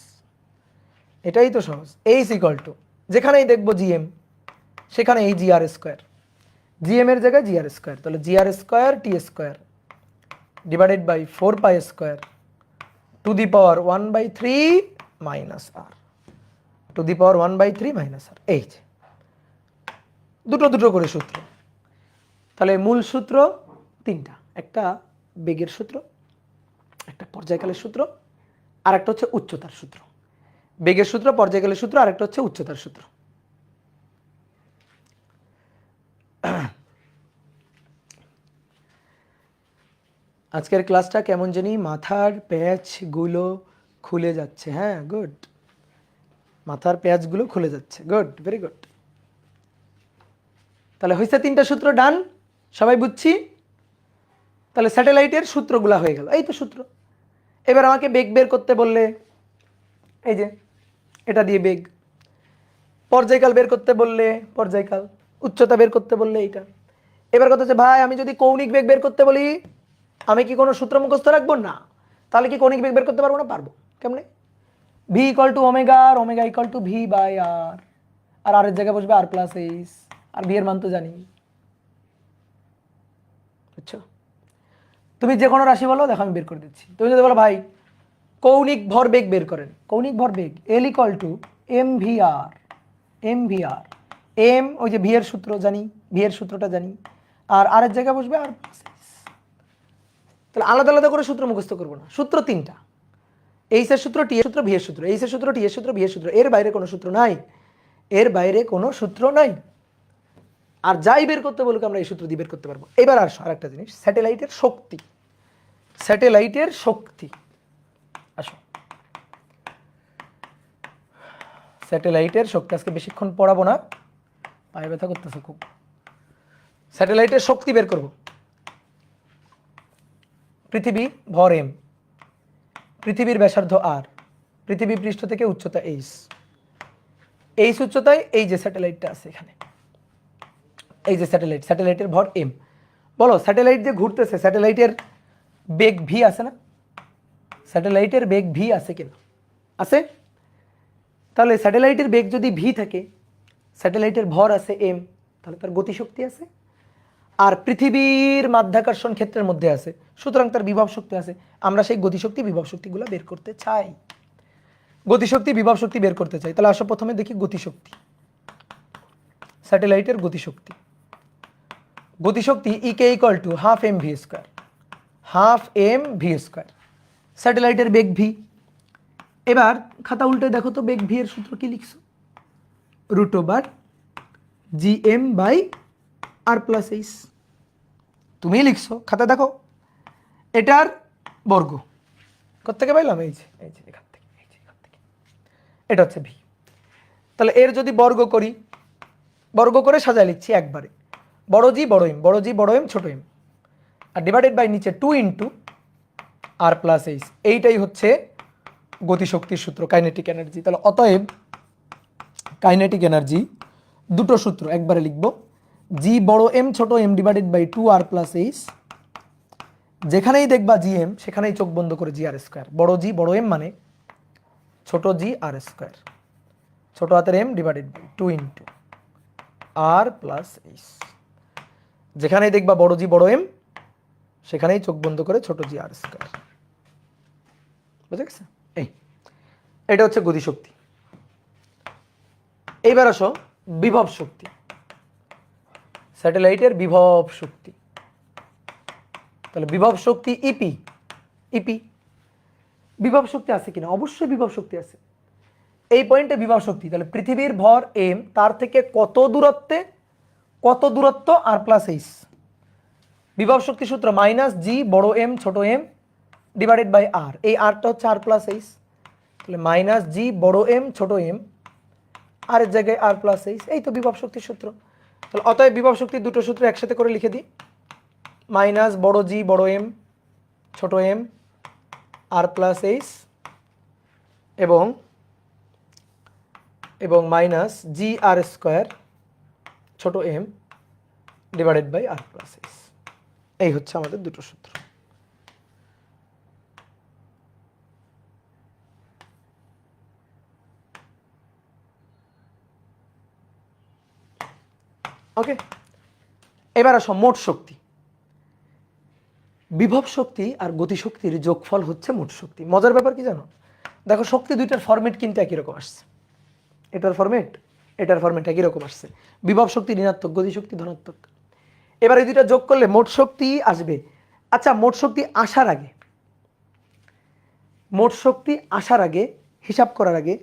এটাই তো সহজ। এইচ ইকুয়াল টু যেখানেই দেখবো জিএম সেখানে এই জিআর স্কোয়ার, জিএম এর জায়গায় জিআর স্কোয়ার, তাহলে GR square T square divided by 4π² to the power 1/3 minus R, to the power 1/3 minus R. এই যে দুটো দুটো করে সূত্র। তাহলে মূল সূত্র তিনটা, একটা বেগের সূত্র, একটা পর্যায়কালের সূত্র, আর একটা হচ্ছে উচ্চতার সূত্র। বেগের সূত্র, পর্যায়কালের সূত্র, আর একটা হচ্ছে উচ্চতার সূত্র। আজকের ক্লাসটা কেমন জানি মাথার প্যাচগুলো খুলে যাচ্ছে। হ্যাঁ, গুড, মাথার প্যাচগুলো খুলে যাচ্ছে, গুড, ভেরি গুড। তাহলে হয়েছে তিনটা সূত্র, ডান, সবাই বুঝছি। তাহলে স্যাটেলাইটের সূত্রগুলা হয়ে গেল, এই তো সূত্র। এবার আমাকে বেগ বের করতে বললে এই যে এটা দিয়ে বেগ, পর্যায়কাল বের করতে বললে পর্যায়কাল, উচ্চতা বের করতে বললে এইটা। এবার কথা হচ্ছে ভাই আমি যদি কৌণিক বেগ বের করতে বলি আমি কি কোনো সূত্র মুখস্থ রাখবো? না। তাহলে কি কৌণিক বেগ বের করতে পারবো না? পারবো। কেমনে? V equal to omega R omega equal to V by R, আর আর এর জায়গায় বসবে আর প্লাস এইচ, আর ভি এর মান তো জানি। বুঝছো? তুমি যে কোনো রাশি বলো, দেখো আমি বের করে দিচ্ছি। তুমি যদি বলো ভাই কৌণিক ভরবেগ বের করেন, কৌণিক ভরবেগ L equal to m v r, m ওই যে ভি এর সূত্র জানি, ভি এর সূত্রটা জানি, আর আর এর জায়গায় বসবে আর প্লাস এইচ। তাহলে আলাদা আলাদা করে সূত্র মুখস্থ করবো না, সূত্র তিনটা, এইচ এর সূত্র, টি এর সূত্র, ভি এর সূত্র, এইচ এর সূত্র, টি এর সূত্র, ভি এর সূত্র, এর বাইরে কোনো সূত্র নাই, এর বাইরে কোনো সূত্র নাই। আর যাই বের করতে বলুক আমরা এই সূত্র দিয়ে বের করতে পারবো। এবার আসো আর একটা জিনিস, স্যাটেলাইটের শক্তি, স্যাটেলাইটের শক্তি। আসো, স্যাটেলাইটের শক্তি আজকে বেশিক্ষণ পড়াবো না, পায়ে ব্যথা করতেছে খুব। স্যাটেলাইটের শক্তি বের করব। পৃথিবী ভর এম, পৃথিবীর ব্যাসার্ধ আর, পৃথিবী পৃষ্ঠ থেকে উচ্চতা এইচ, এইচ উচ্চতায় এই যে স্যাটেলাইটটা আছে এখানে, এই যে স্যাটেলাইট, স্যাটেলাইটের ভর এম। বলো স্যাটেলাইট যে ঘুরতেছে স্যাটেলাইটের বেগ ভি আছে না? স্যাটেলাইটের বেগ ভি আছে কিনা? আছে। তাহলে স্যাটেলাইটের বেগ যদি ভি থাকে, স্যাটেলাইটের ভর আছে এম, তাহলে তার গতিশক্তি আছে, আর পৃথিবীর মাধ্যাকর্ষণ ক্ষেত্রের মধ্যে আছে, সুতরাং তার বিভব শক্তি আছে। আমরা সেই গতিশক্তি বিভব শক্তিগুলো বের করতে চাই, গতিশক্তি বিভব শক্তি বের করতে চাই। তাহলে আসো প্রথমে দেখি গতিশক্তি, স্যাটেলাইটের গতিশক্তি। গতিশক্তি E K equal to half M V square, half M V square. স্যাটেলাইটের বেগ ভি। এবার খাতা উল্টে দেখো তো বেগ ভি এর সূত্র কি লিখছো? Root over G M by R plus H. তুমি লিখছো, খাতা দেখো, এটার বর্গ কোত্থেকে পাইলাম? এই যে এখান থেকে, এই যে এখান থেকে, এটা হচ্ছে ভি। তাহলে এর যদি বর্গ করি, বর্গ করে সাজায় লিখছি একবারে, বড় জি বড় এম, বড় জি বড় এম ছোট এম, আর ডিভাইডেড বাই নিচে 2 ইন্টু আর প্লাস এইচ। এইটাই হচ্ছে গতিশক্তির সূত্র, কাইনেটিক এনার্জি। তাহলে অতএব কাইনেটিক এনার্জি দুটো সূত্র একবারে লিখব, জি বড় এম ছোট M divided by 2 R plus H. যেখানেই দেখবা জি এম সেখানেই চোখ বন্ধ করে জি আর স্কোয়ার। বড় জি বড় এম মানে ছোট জি আর স্কোয়ার। ছোট হাতের m divided by 2 into r plus H. যেখানেই দেখবা বড় জি বড় m, সেখানেই চোখ বন্ধ করে ছোট জি আর স্কয়ার। বুঝে গেছে? এটা হচ্ছে গতিশক্তি। এইবার আসো বিভব শক্তি, স্যাটেলাইটের বিভব শক্তি। তাহলে বিভব শক্তি ইপি। ইপি বিভব শক্তি আছে কিনা? অবশ্যই বিভব শক্তি আছে। এই পয়েন্টে বিভব শক্তি, তাহলে পৃথিবীর ভর এম, তার থেকে কত দূরত্ব আর প্লাস এইচ। বিভব শক্তি সূত্র মাইনাস জি বড় এম ছোট এম ডিভাইডেড বাই আর। এই আরটা হচ্ছে আর প্লাস এইচ, তাহলে মাইনাস জি বড় এম ছোট এম আর এর জায়গায় আর প্লাস এইচ। এই তো বিভব শক্তির সূত্র। তাহলে অতএব বিভব শক্তির দুটো সূত্র একসাথে করে লিখে দিই, মাইনাস বড় জি বড় এম ছোট এম আর প্লাস এইচ এবং মাইনাস জি আর স্কোয়ার ছোট M divided by R plus H. এই হচ্ছে আমাদের দুটো সূত্র। ওকে, এবার আসো মোট শক্তি। বিভব শক্তি আর গতিশক্তির যোগফল হচ্ছে মোট শক্তি। মজার ব্যাপার কি জানো? দেখো শক্তি দুইটার ফরম্যাট কিন্তু একই রকম আসছে, এটার ফরম্যাট একই রকম আসছে। বিভব শক্তি ঋণাত্মক, গতিশক্তি ধনাত্মক। এবার এই দুইটা যোগ করলে মোট শক্তি আসবে। আচ্ছা, মোট শক্তি আসার আগে হিসাব করার আগে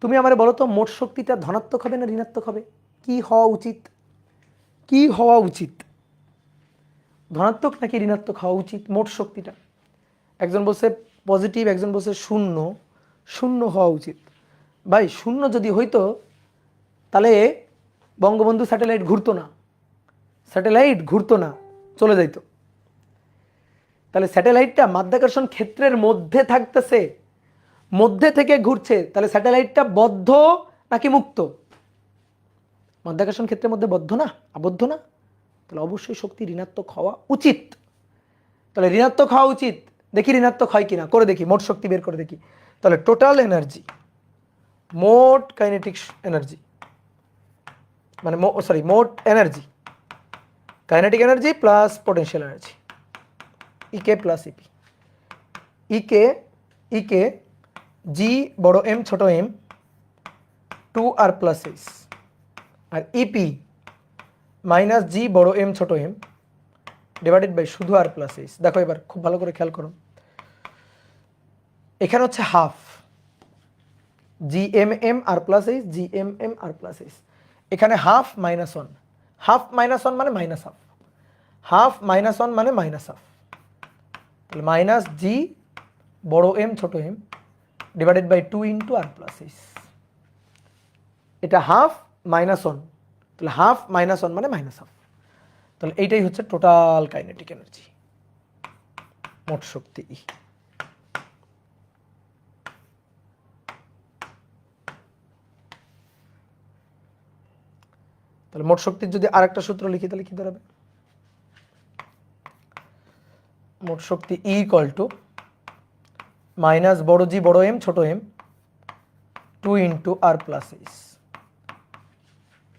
তুমি আমারে বলো তো, মোট শক্তিটা ধনাত্মক হবে না ঋণাত্মক হবে? কি হওয়া উচিত? ধনাত্মক নাকি ঋণাত্মক হওয়া উচিত মোট শক্তিটা? একজন বলছে পজিটিভ, একজন বলছে শূন্য হওয়া উচিত। ভাই শূন্য যদি হইতো তাহলে বঙ্গবন্ধু স্যাটেলাইট ঘুরতো না, চলে যাইতো। তাহলে স্যাটেলাইটটা মাধ্যাকর্ষণ ক্ষেত্রের মধ্যে থাকতেছে, মধ্যে থেকে ঘুরছে, তাহলে স্যাটেলাইটটা বদ্ধ নাকি মুক্ত? মাধ্যাকর্ষণ ক্ষেত্রের মধ্যে আবদ্ধ না, তাহলে অবশ্যই শক্তি ঋণাত্মক হওয়া উচিত। তাহলে ঋণাত্মক হওয়া উচিত, দেখি ঋণাত্মক হয় কিনা, করে দেখি, মোট শক্তি বের করে দেখি। তাহলে টোটাল এনার্জি, মোট কাইনেটিক এনার্জি, মানে মোট energy, kinetic energy plus potential energy, E K plus E P. E K G বড় এম ছোট এম 2 আর প্লাস এইচ, আর ইপি মাইনাস জি বড় এম ছোট এম ডিভাইডেড বাই শুধু আর প্লাস এইচ। দেখো এবার খুব ভালো করে খেয়াল করো, এখানে হচ্ছে হাফ জি এম এম আর plus h, G M m আর প্লাস এইচ। এখানে হাফ মাইনাস ওয়ান মানে minus half, half minus one মানে মাইনাস হাফ। তাহলে মাইনাস জি বড় এম ছোট M divided by 2 into R plus H. এটা half minus one, তাহলে half minus one মানে minus half. তাহলে এইটাই হচ্ছে টোটাল কাইনেটিক এনার্জি, মোট শক্তি। তাহলে মোট শক্তির যদি আরেকটা সূত্র লিখি তাহলে কি দাঁড়াবে? মোট শক্তি ই ইকুয়াল টু মাইনাস বড় জি বড় এম ছোট m 2 into R plus h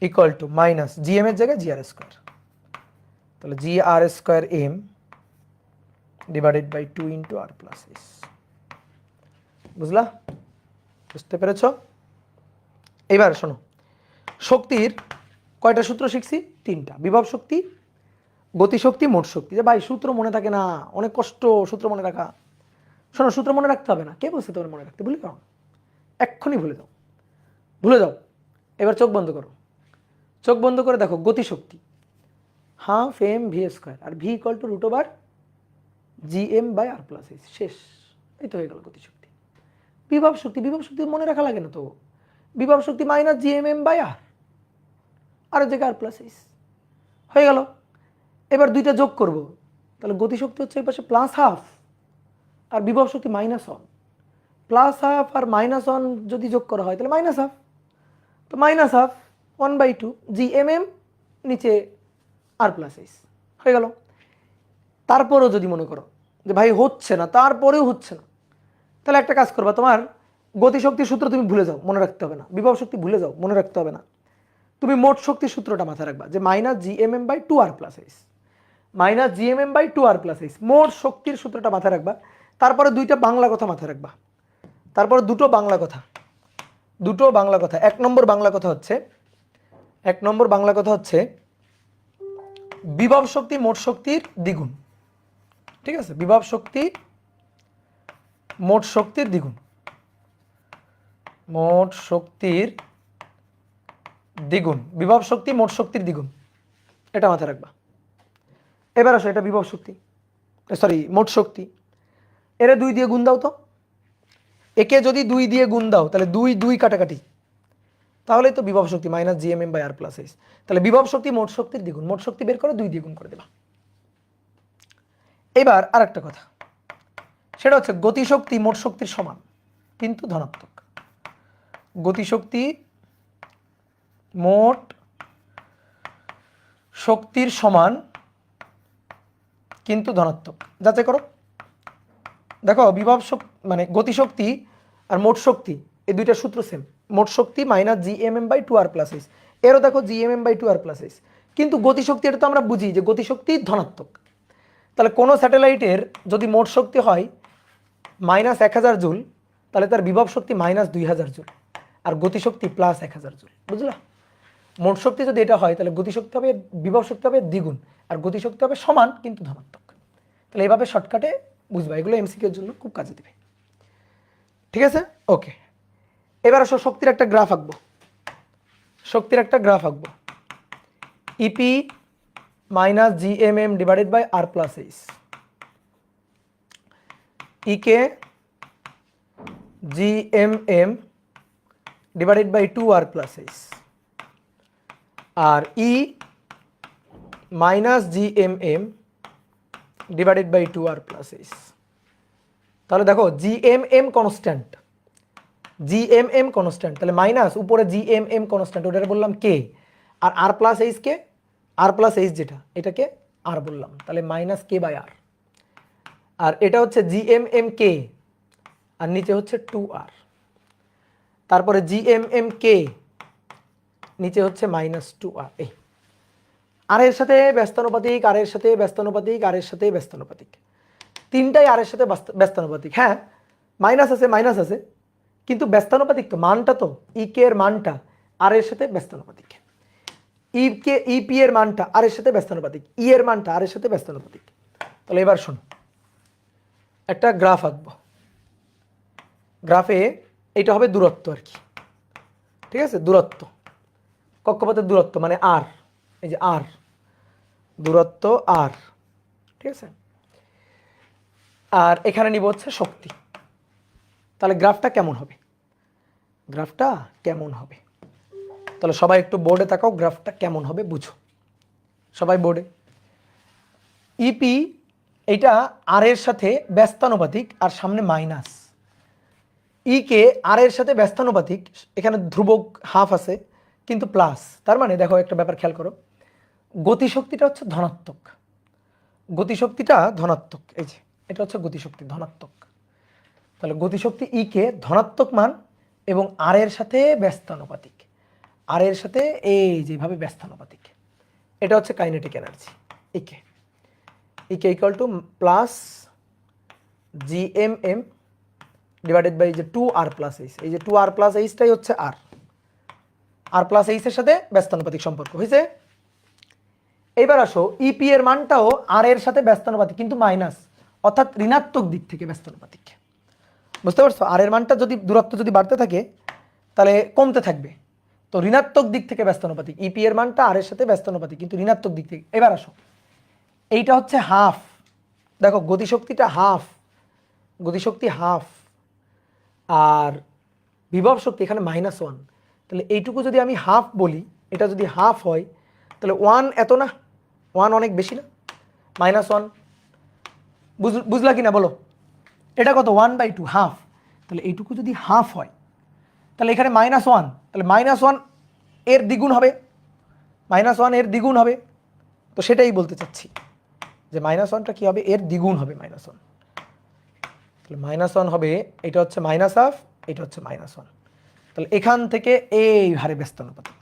equal to minus G M এর জায়গায় জি আর স্কোয়ার, তাহলে g R square m divided by 2 into R plus H. বুঝতে পেরেছ? এবার শোনো, শক্তির কয়টা সূত্র শিখছি? 3টা, বিভব শক্তি, গতিশক্তি, মোট শক্তি। যে ভাই সূত্র মনে থাকে না, অনেক কষ্ট সূত্র মনে রাখা। শোনো, সূত্র মনে রাখতে হবে না, কে বলছে তোমার মনে রাখতে? ভুলে যাও, এক্ষুনি ভুলে যাও। এবার চোখ বন্ধ করে দেখো, গতিশক্তি হাফ এম ভি স্কোয়ার, আর V equal to root over G M by R plus H. শেষ, এই তো হয়ে গেল গতিশক্তি। বিভব শক্তি মনে রাখা লাগে না তো, বিভব শক্তি minus G M M by r জায়গায় আর প্লাস এইচ, হয়ে গেল। এবার দুইটা যোগ করব, তাহলে গতিশক্তি হচ্ছে এই পাশে প্লাস হাফ আর বিভব শক্তি মাইনাস ওয়ান। প্লাস হাফ আর মাইনাস ওয়ান যদি যোগ করা হয় তাহলে মাইনাস হাফ, তো minus half 1/2 G M M নিচে আর প্লাস এইচ, হয়ে গেল। তারপরেও যদি মনে করো যে ভাই হচ্ছে না, তারপরেও হচ্ছে না, তাহলে একটা কাজ করবা, তোমার গতিশক্তির সূত্র তুমি ভুলে যাও, মনে রাখতে হবে না। বিভব শক্তি ভুলে যাও, মনে রাখতে হবে না। তুমি মোট শক্তির সূত্রটা মাথায় রাখবা যে minus GMM by 2R plus H, minus GMM by 2R plus H, মোট শক্তির সূত্রটা মাথায় রাখবা। তারপরে দুইটা বাংলা কথা মাথায় রাখবা, তারপরে দুটো বাংলা কথা। এক নম্বর বাংলা কথা হচ্ছে বিভব শক্তি মোট শক্তির দ্বিগুণ। ঠিক আছে, বিভব শক্তি মোট শক্তির দ্বিগুণ, বিভব শক্তি মোট শক্তির দ্বিগুণ, এটা মাথায় রাখবা। এবার আসো, এটা বিভব শক্তি, মোট শক্তি। এরে 2 দিয়ে গুণ দাও তো, একে যদি 2 দিয়ে গুণ দাও তাহলে 2 কাটাকাটি, তাহলেই তো বিভব শক্তি minus GMM by R plus h. তাহলে বিভব শক্তি মোট শক্তির দ্বিগুণ, মোট শক্তি বের করে 2 দিয়ে গুণ করে দেবা। এবার আর একটা কথা, সেটা হচ্ছে গতিশক্তি মোট শক্তির সমান কিন্তু ধনাত্মক। গতিশক্তি মোট শক্তির সমান কিন্তু ধনাত্মক, যাচাই করো। দেখো বিভব শক্তি মানে গতিশক্তি আর মোট শক্তি, এই দুইটা সূত্র সেম। মোট শক্তি minus GMM by 2R plus h, এরও দেখো GMM by 2R plus H. কিন্তু গতিশক্তি, এটা তো আমরা বুঝি যে গতিশক্তি ধনাত্মক। তাহলে কোনো স্যাটেলাইটের যদি মোট শক্তি হয় মাইনাস 1000 জুল, তাহলে তার বিভব শক্তি মাইনাস 2000 জুল, আর গতিশক্তি প্লাস 1000 জুল। বুঝলা? মোট শক্তি যদি এটা হয় তাহলে গতিশক্তি হবে, বিভব শক্তি হবে দ্বিগুণ, আর গতিশক্তি হবে সমান কিন্তু ধনাত্মক। তাহলে এইভাবে শর্টকাটে বুঝবা, এগুলো এমসিকিউর জন্য খুব কাজে দিবে। ঠিক আছে, ওকে। এবার আসো শক্তির একটা গ্রাফ আঁকবো, E P minus GMM divided by R plus h, E K GMM divided by 2R plus H, আর E minus GMM divided by 2R plus h. তাহলে দেখো GMM কনস্ট্যান্ট, তাহলে মাইনাস উপরে GMM কনস্ট্যান্ট, ওটা বললাম কে, আর R প্লাস এইচ কে, R plus h যেটা, এটাকে R বললাম, তাহলে মাইনাস কে বাই R। আর এটা হচ্ছে GMM কে, আর নিচে হচ্ছে 2R, তারপরে GMM কে, নিচে হচ্ছে মাইনাস 2R। এই আর এর সাথে ব্যস্তানুপাতিক, আর এর সাথে ব্যস্তানুপাতিক, আর এর সাথে ব্যস্তানুপাতিক, তিনটাই আর এর সাথে ব্যস্তানুপাতিক। হ্যাঁ, মাইনাস আছে, কিন্তু ব্যস্তানুপাতিক তো, মানটা তো ইকে এর মানটা আর এর সাথে ব্যস্তানুপাতিক, ইপি এর মানটা আর এর সাথে ব্যস্তানুপাতিক, ই এর মানটা আর এর সাথে ব্যস্তানুপাতিক। তাহলে এবার শোনো, একটা গ্রাফ আঁকবো। গ্রাফে এটা হবে দূরত্ব আর কি। ঠিক আছে, দূরত্ব, কক্ষপথের দূরত্ব মানে আর, এই যে আর, দূরত্ব আর। ঠিক আছে, আর এখানে নিব হচ্ছে শক্তি। তাহলে গ্রাফটা কেমন হবে? তাহলে সবাই একটু বোর্ডে তাকাও, গ্রাফটা কেমন হবে বুঝো সবাই বোর্ডে। ইপি এটা আর এর সাথে ব্যস্তানুপাতিক, আর সামনে মাইনাস। ই কে আর এর সাথে ব্যস্তানুপাতিক, এখানে ধ্রুবক হাফ আছে কিন্তু প্লাস। তার মানে দেখো একটা ব্যাপার খেয়াল করো, গতিশক্তিটা হচ্ছে ধনাত্মক, এই যে এটা হচ্ছে গতিশক্তি ধনাত্মক। তাহলে গতিশক্তি ই কে ধনাত্মক মান এবং আর এর সাথে ব্যস্তানুপাতিক, আর এর সাথে এই যেভাবে ব্যস্তানুপাতিক। এটা হচ্ছে kinetic energy E K equal to plus GMM divided by যে 2R প্লাস এইচ। এই যে 2R প্লাস এইচটাই হচ্ছে আর প্লাস এইচের সাথে ব্যস্তানুপাতিক সম্পর্ক হয়েছে। এবার আসো, ইপি এর মানটাও আর এর সাথে ব্যস্তানুপাতিক কিন্তু মাইনাস, অর্থাৎ ঋণাত্মক দিক থেকে ব্যস্তানুপাতিক। বুঝতে পারছো? আর এর মানটা যদি দূরত্ব যদি বাড়তে থাকে তাহলে কমতে থাকবে, তো ঋণাত্মক দিক থেকে ব্যস্তানুপাতিক। ইপি এর মানটা আর এর সাথে ব্যস্তানুপাতিক কিন্তু ঋণাত্মক দিক থেকে। এবার আসো, এইটা হচ্ছে হাফ, দেখো গতিশক্তিটা হাফ, আর বিভব শক্তি এখানে -1। তাহলে এইটুকু যদি আমি হাফ বলি, এটা যদি হাফ হয় তাহলে 1 এত না, 1 অনেক বেশি না, -1। বুঝলা কি না বলো? এটা কত? 1/2, হাফ। তাহলে এইটুকু যদি হাফ হয় তাহলে এখানে -1, তাহলে -1 এর দ্বিগুণ হবে, -1 এর দ্বিগুণ হবে। তো সেটাই বলতে চাচ্ছি যে -1টা কি হবে, এর দ্বিগুণ হবে -1। তাহলে -1 হবে, এটা হচ্ছে -1/2, এটা হচ্ছে -1। তাহলে এখান থেকে এই হারে ব্যস্তানুপাতিক,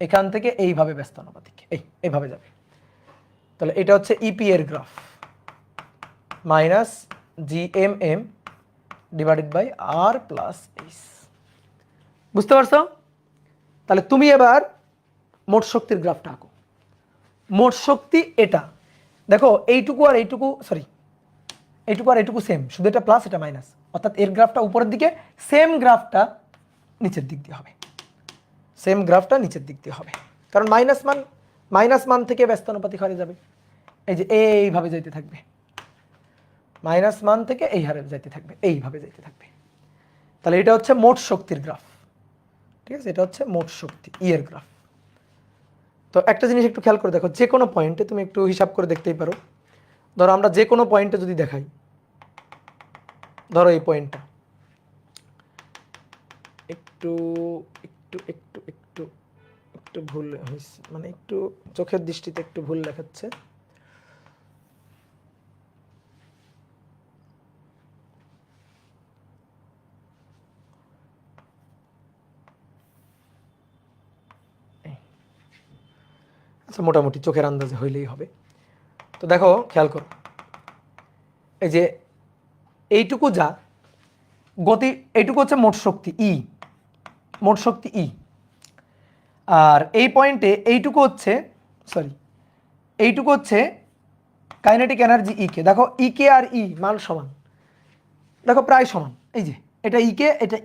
এখান থেকে এইভাবে ব্যস্তানুপাতিক, এইভাবে যাবে। তাহলে এটা হচ্ছে ইপি এর graph, -GMM divided by R plus H. বুঝতে পারছো? তাহলে তুমি এবার মোট শক্তির গ্রাফটা আঁকো। মোট শক্তি এটা দেখো, এইটুকু আর এইটুকু, সরি এইটুকু আর এইটুকু সেম, শুধু এটা প্লাস এটা মাইনাস, অর্থাৎ এর গ্রাফটা উপরের দিকে, সেম গ্রাফটা নিচের দিক দিয়ে হবে, সেম গ্রাফটা নিচের দিক দিয়ে হবে, কারণ মাইনাস মান থেকে ব্যস্তানুপাতিক হারে যাবে, এই যে এইভাবে যাইতে থাকবে, মাইনাস মান থেকে এই হারে যাইতে থাকবে, এইভাবে যাইতে থাকবে। তাহলে এটা হচ্ছে মোট শক্তির গ্রাফ, ঠিক আছে? এটা হচ্ছে মোট শক্তি এর গ্রাফ। তো একটা জিনিস একটু খেয়াল করে দেখো, যে কোনো পয়েন্টে তুমি একটু হিসাব করে দেখতেই পারো। ধরো আমরা যে কোনো পয়েন্টে যদি দেখাই, ধরো এই পয়েন্টটা একটু একটু একটু একটু একটু ভুল হয়েছে, মানে একটু চোখের দৃষ্টিতে একটু ভুল দেখাচ্ছে। আচ্ছা, মোটামুটি চোখের আন্দাজে হইলেই হবে। তো দেখো খেয়াল করো, এই যে এইটুকু যা গতি, এইটুকু হচ্ছে মোট শক্তি ই, মোট শক্তি ই। আর এই পয়েন্টে এইটুকু হচ্ছে, সরি এইটুকু হচ্ছে কাইনেটিক এনার্জি ই কে। দেখো ই কে আর ই মান সমান, দেখো প্রায় সমান, এই যে এটা ই কে, এটা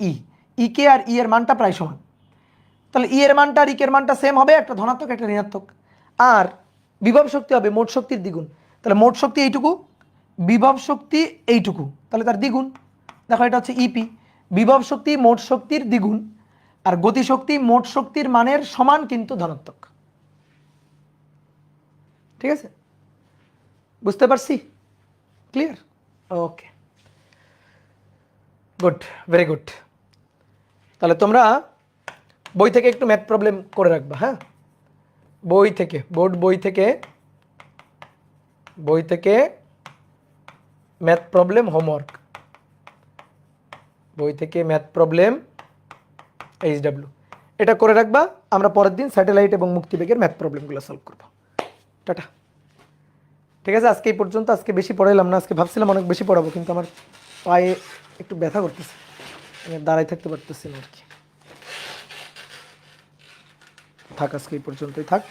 ই কে আর ই এর মানটা প্রায় সমান। তাহলে ই এর মানটা আর ই কে এর মানটা সেম হবে, একটা ধনাত্মক একটা ঋণাত্মক। আর বিভব শক্তি হবে মোট শক্তির দ্বিগুণ। তাহলে মোট শক্তি এইটুকু, বিভব শক্তি এইটুকু, তাহলে তার দ্বিগুণ। দেখো এটা হচ্ছে ইপি, বিভব শক্তি মোট শক্তির দ্বিগুণ, আর গতিশক্তি মোট শক্তির মানের সমান কিন্তু ধনাত্মক। ঠিক আছে? বুঝতে পারছি? ক্লিয়ার? ওকে, গুড, ভেরি গুড। তাহলে তোমরা বই থেকে একটু ম্যাথ প্রবলেম করে রাখবা, হ্যাঁ? বই থেকে, বোর্ড বই থেকে ম্যাথ প্রবলেম হোমওয়ার্ক, বই থেকে ম্যাথ প্রবলেম এইচডব্লিউ, এটা করে রাখবা। আমরা পরের দিন স্যাটেলাইট এবং মুক্তিবেগের ম্যাথ প্রবলেমগুলো সলভ করব। টাটা। ঠিক আছে, আজকে এই পর্যন্ত। আজকে বেশি পড়াইলাম না, আজকে ভাবছিলাম অনেক বেশি পড়াবো, কিন্তু আমার পায়ে একটু ব্যথা করতেছে, আমি দাঁড়াই থাকতে পারতেছি না আর কি। থাক, আজকে এই পর্যন্তই থাক।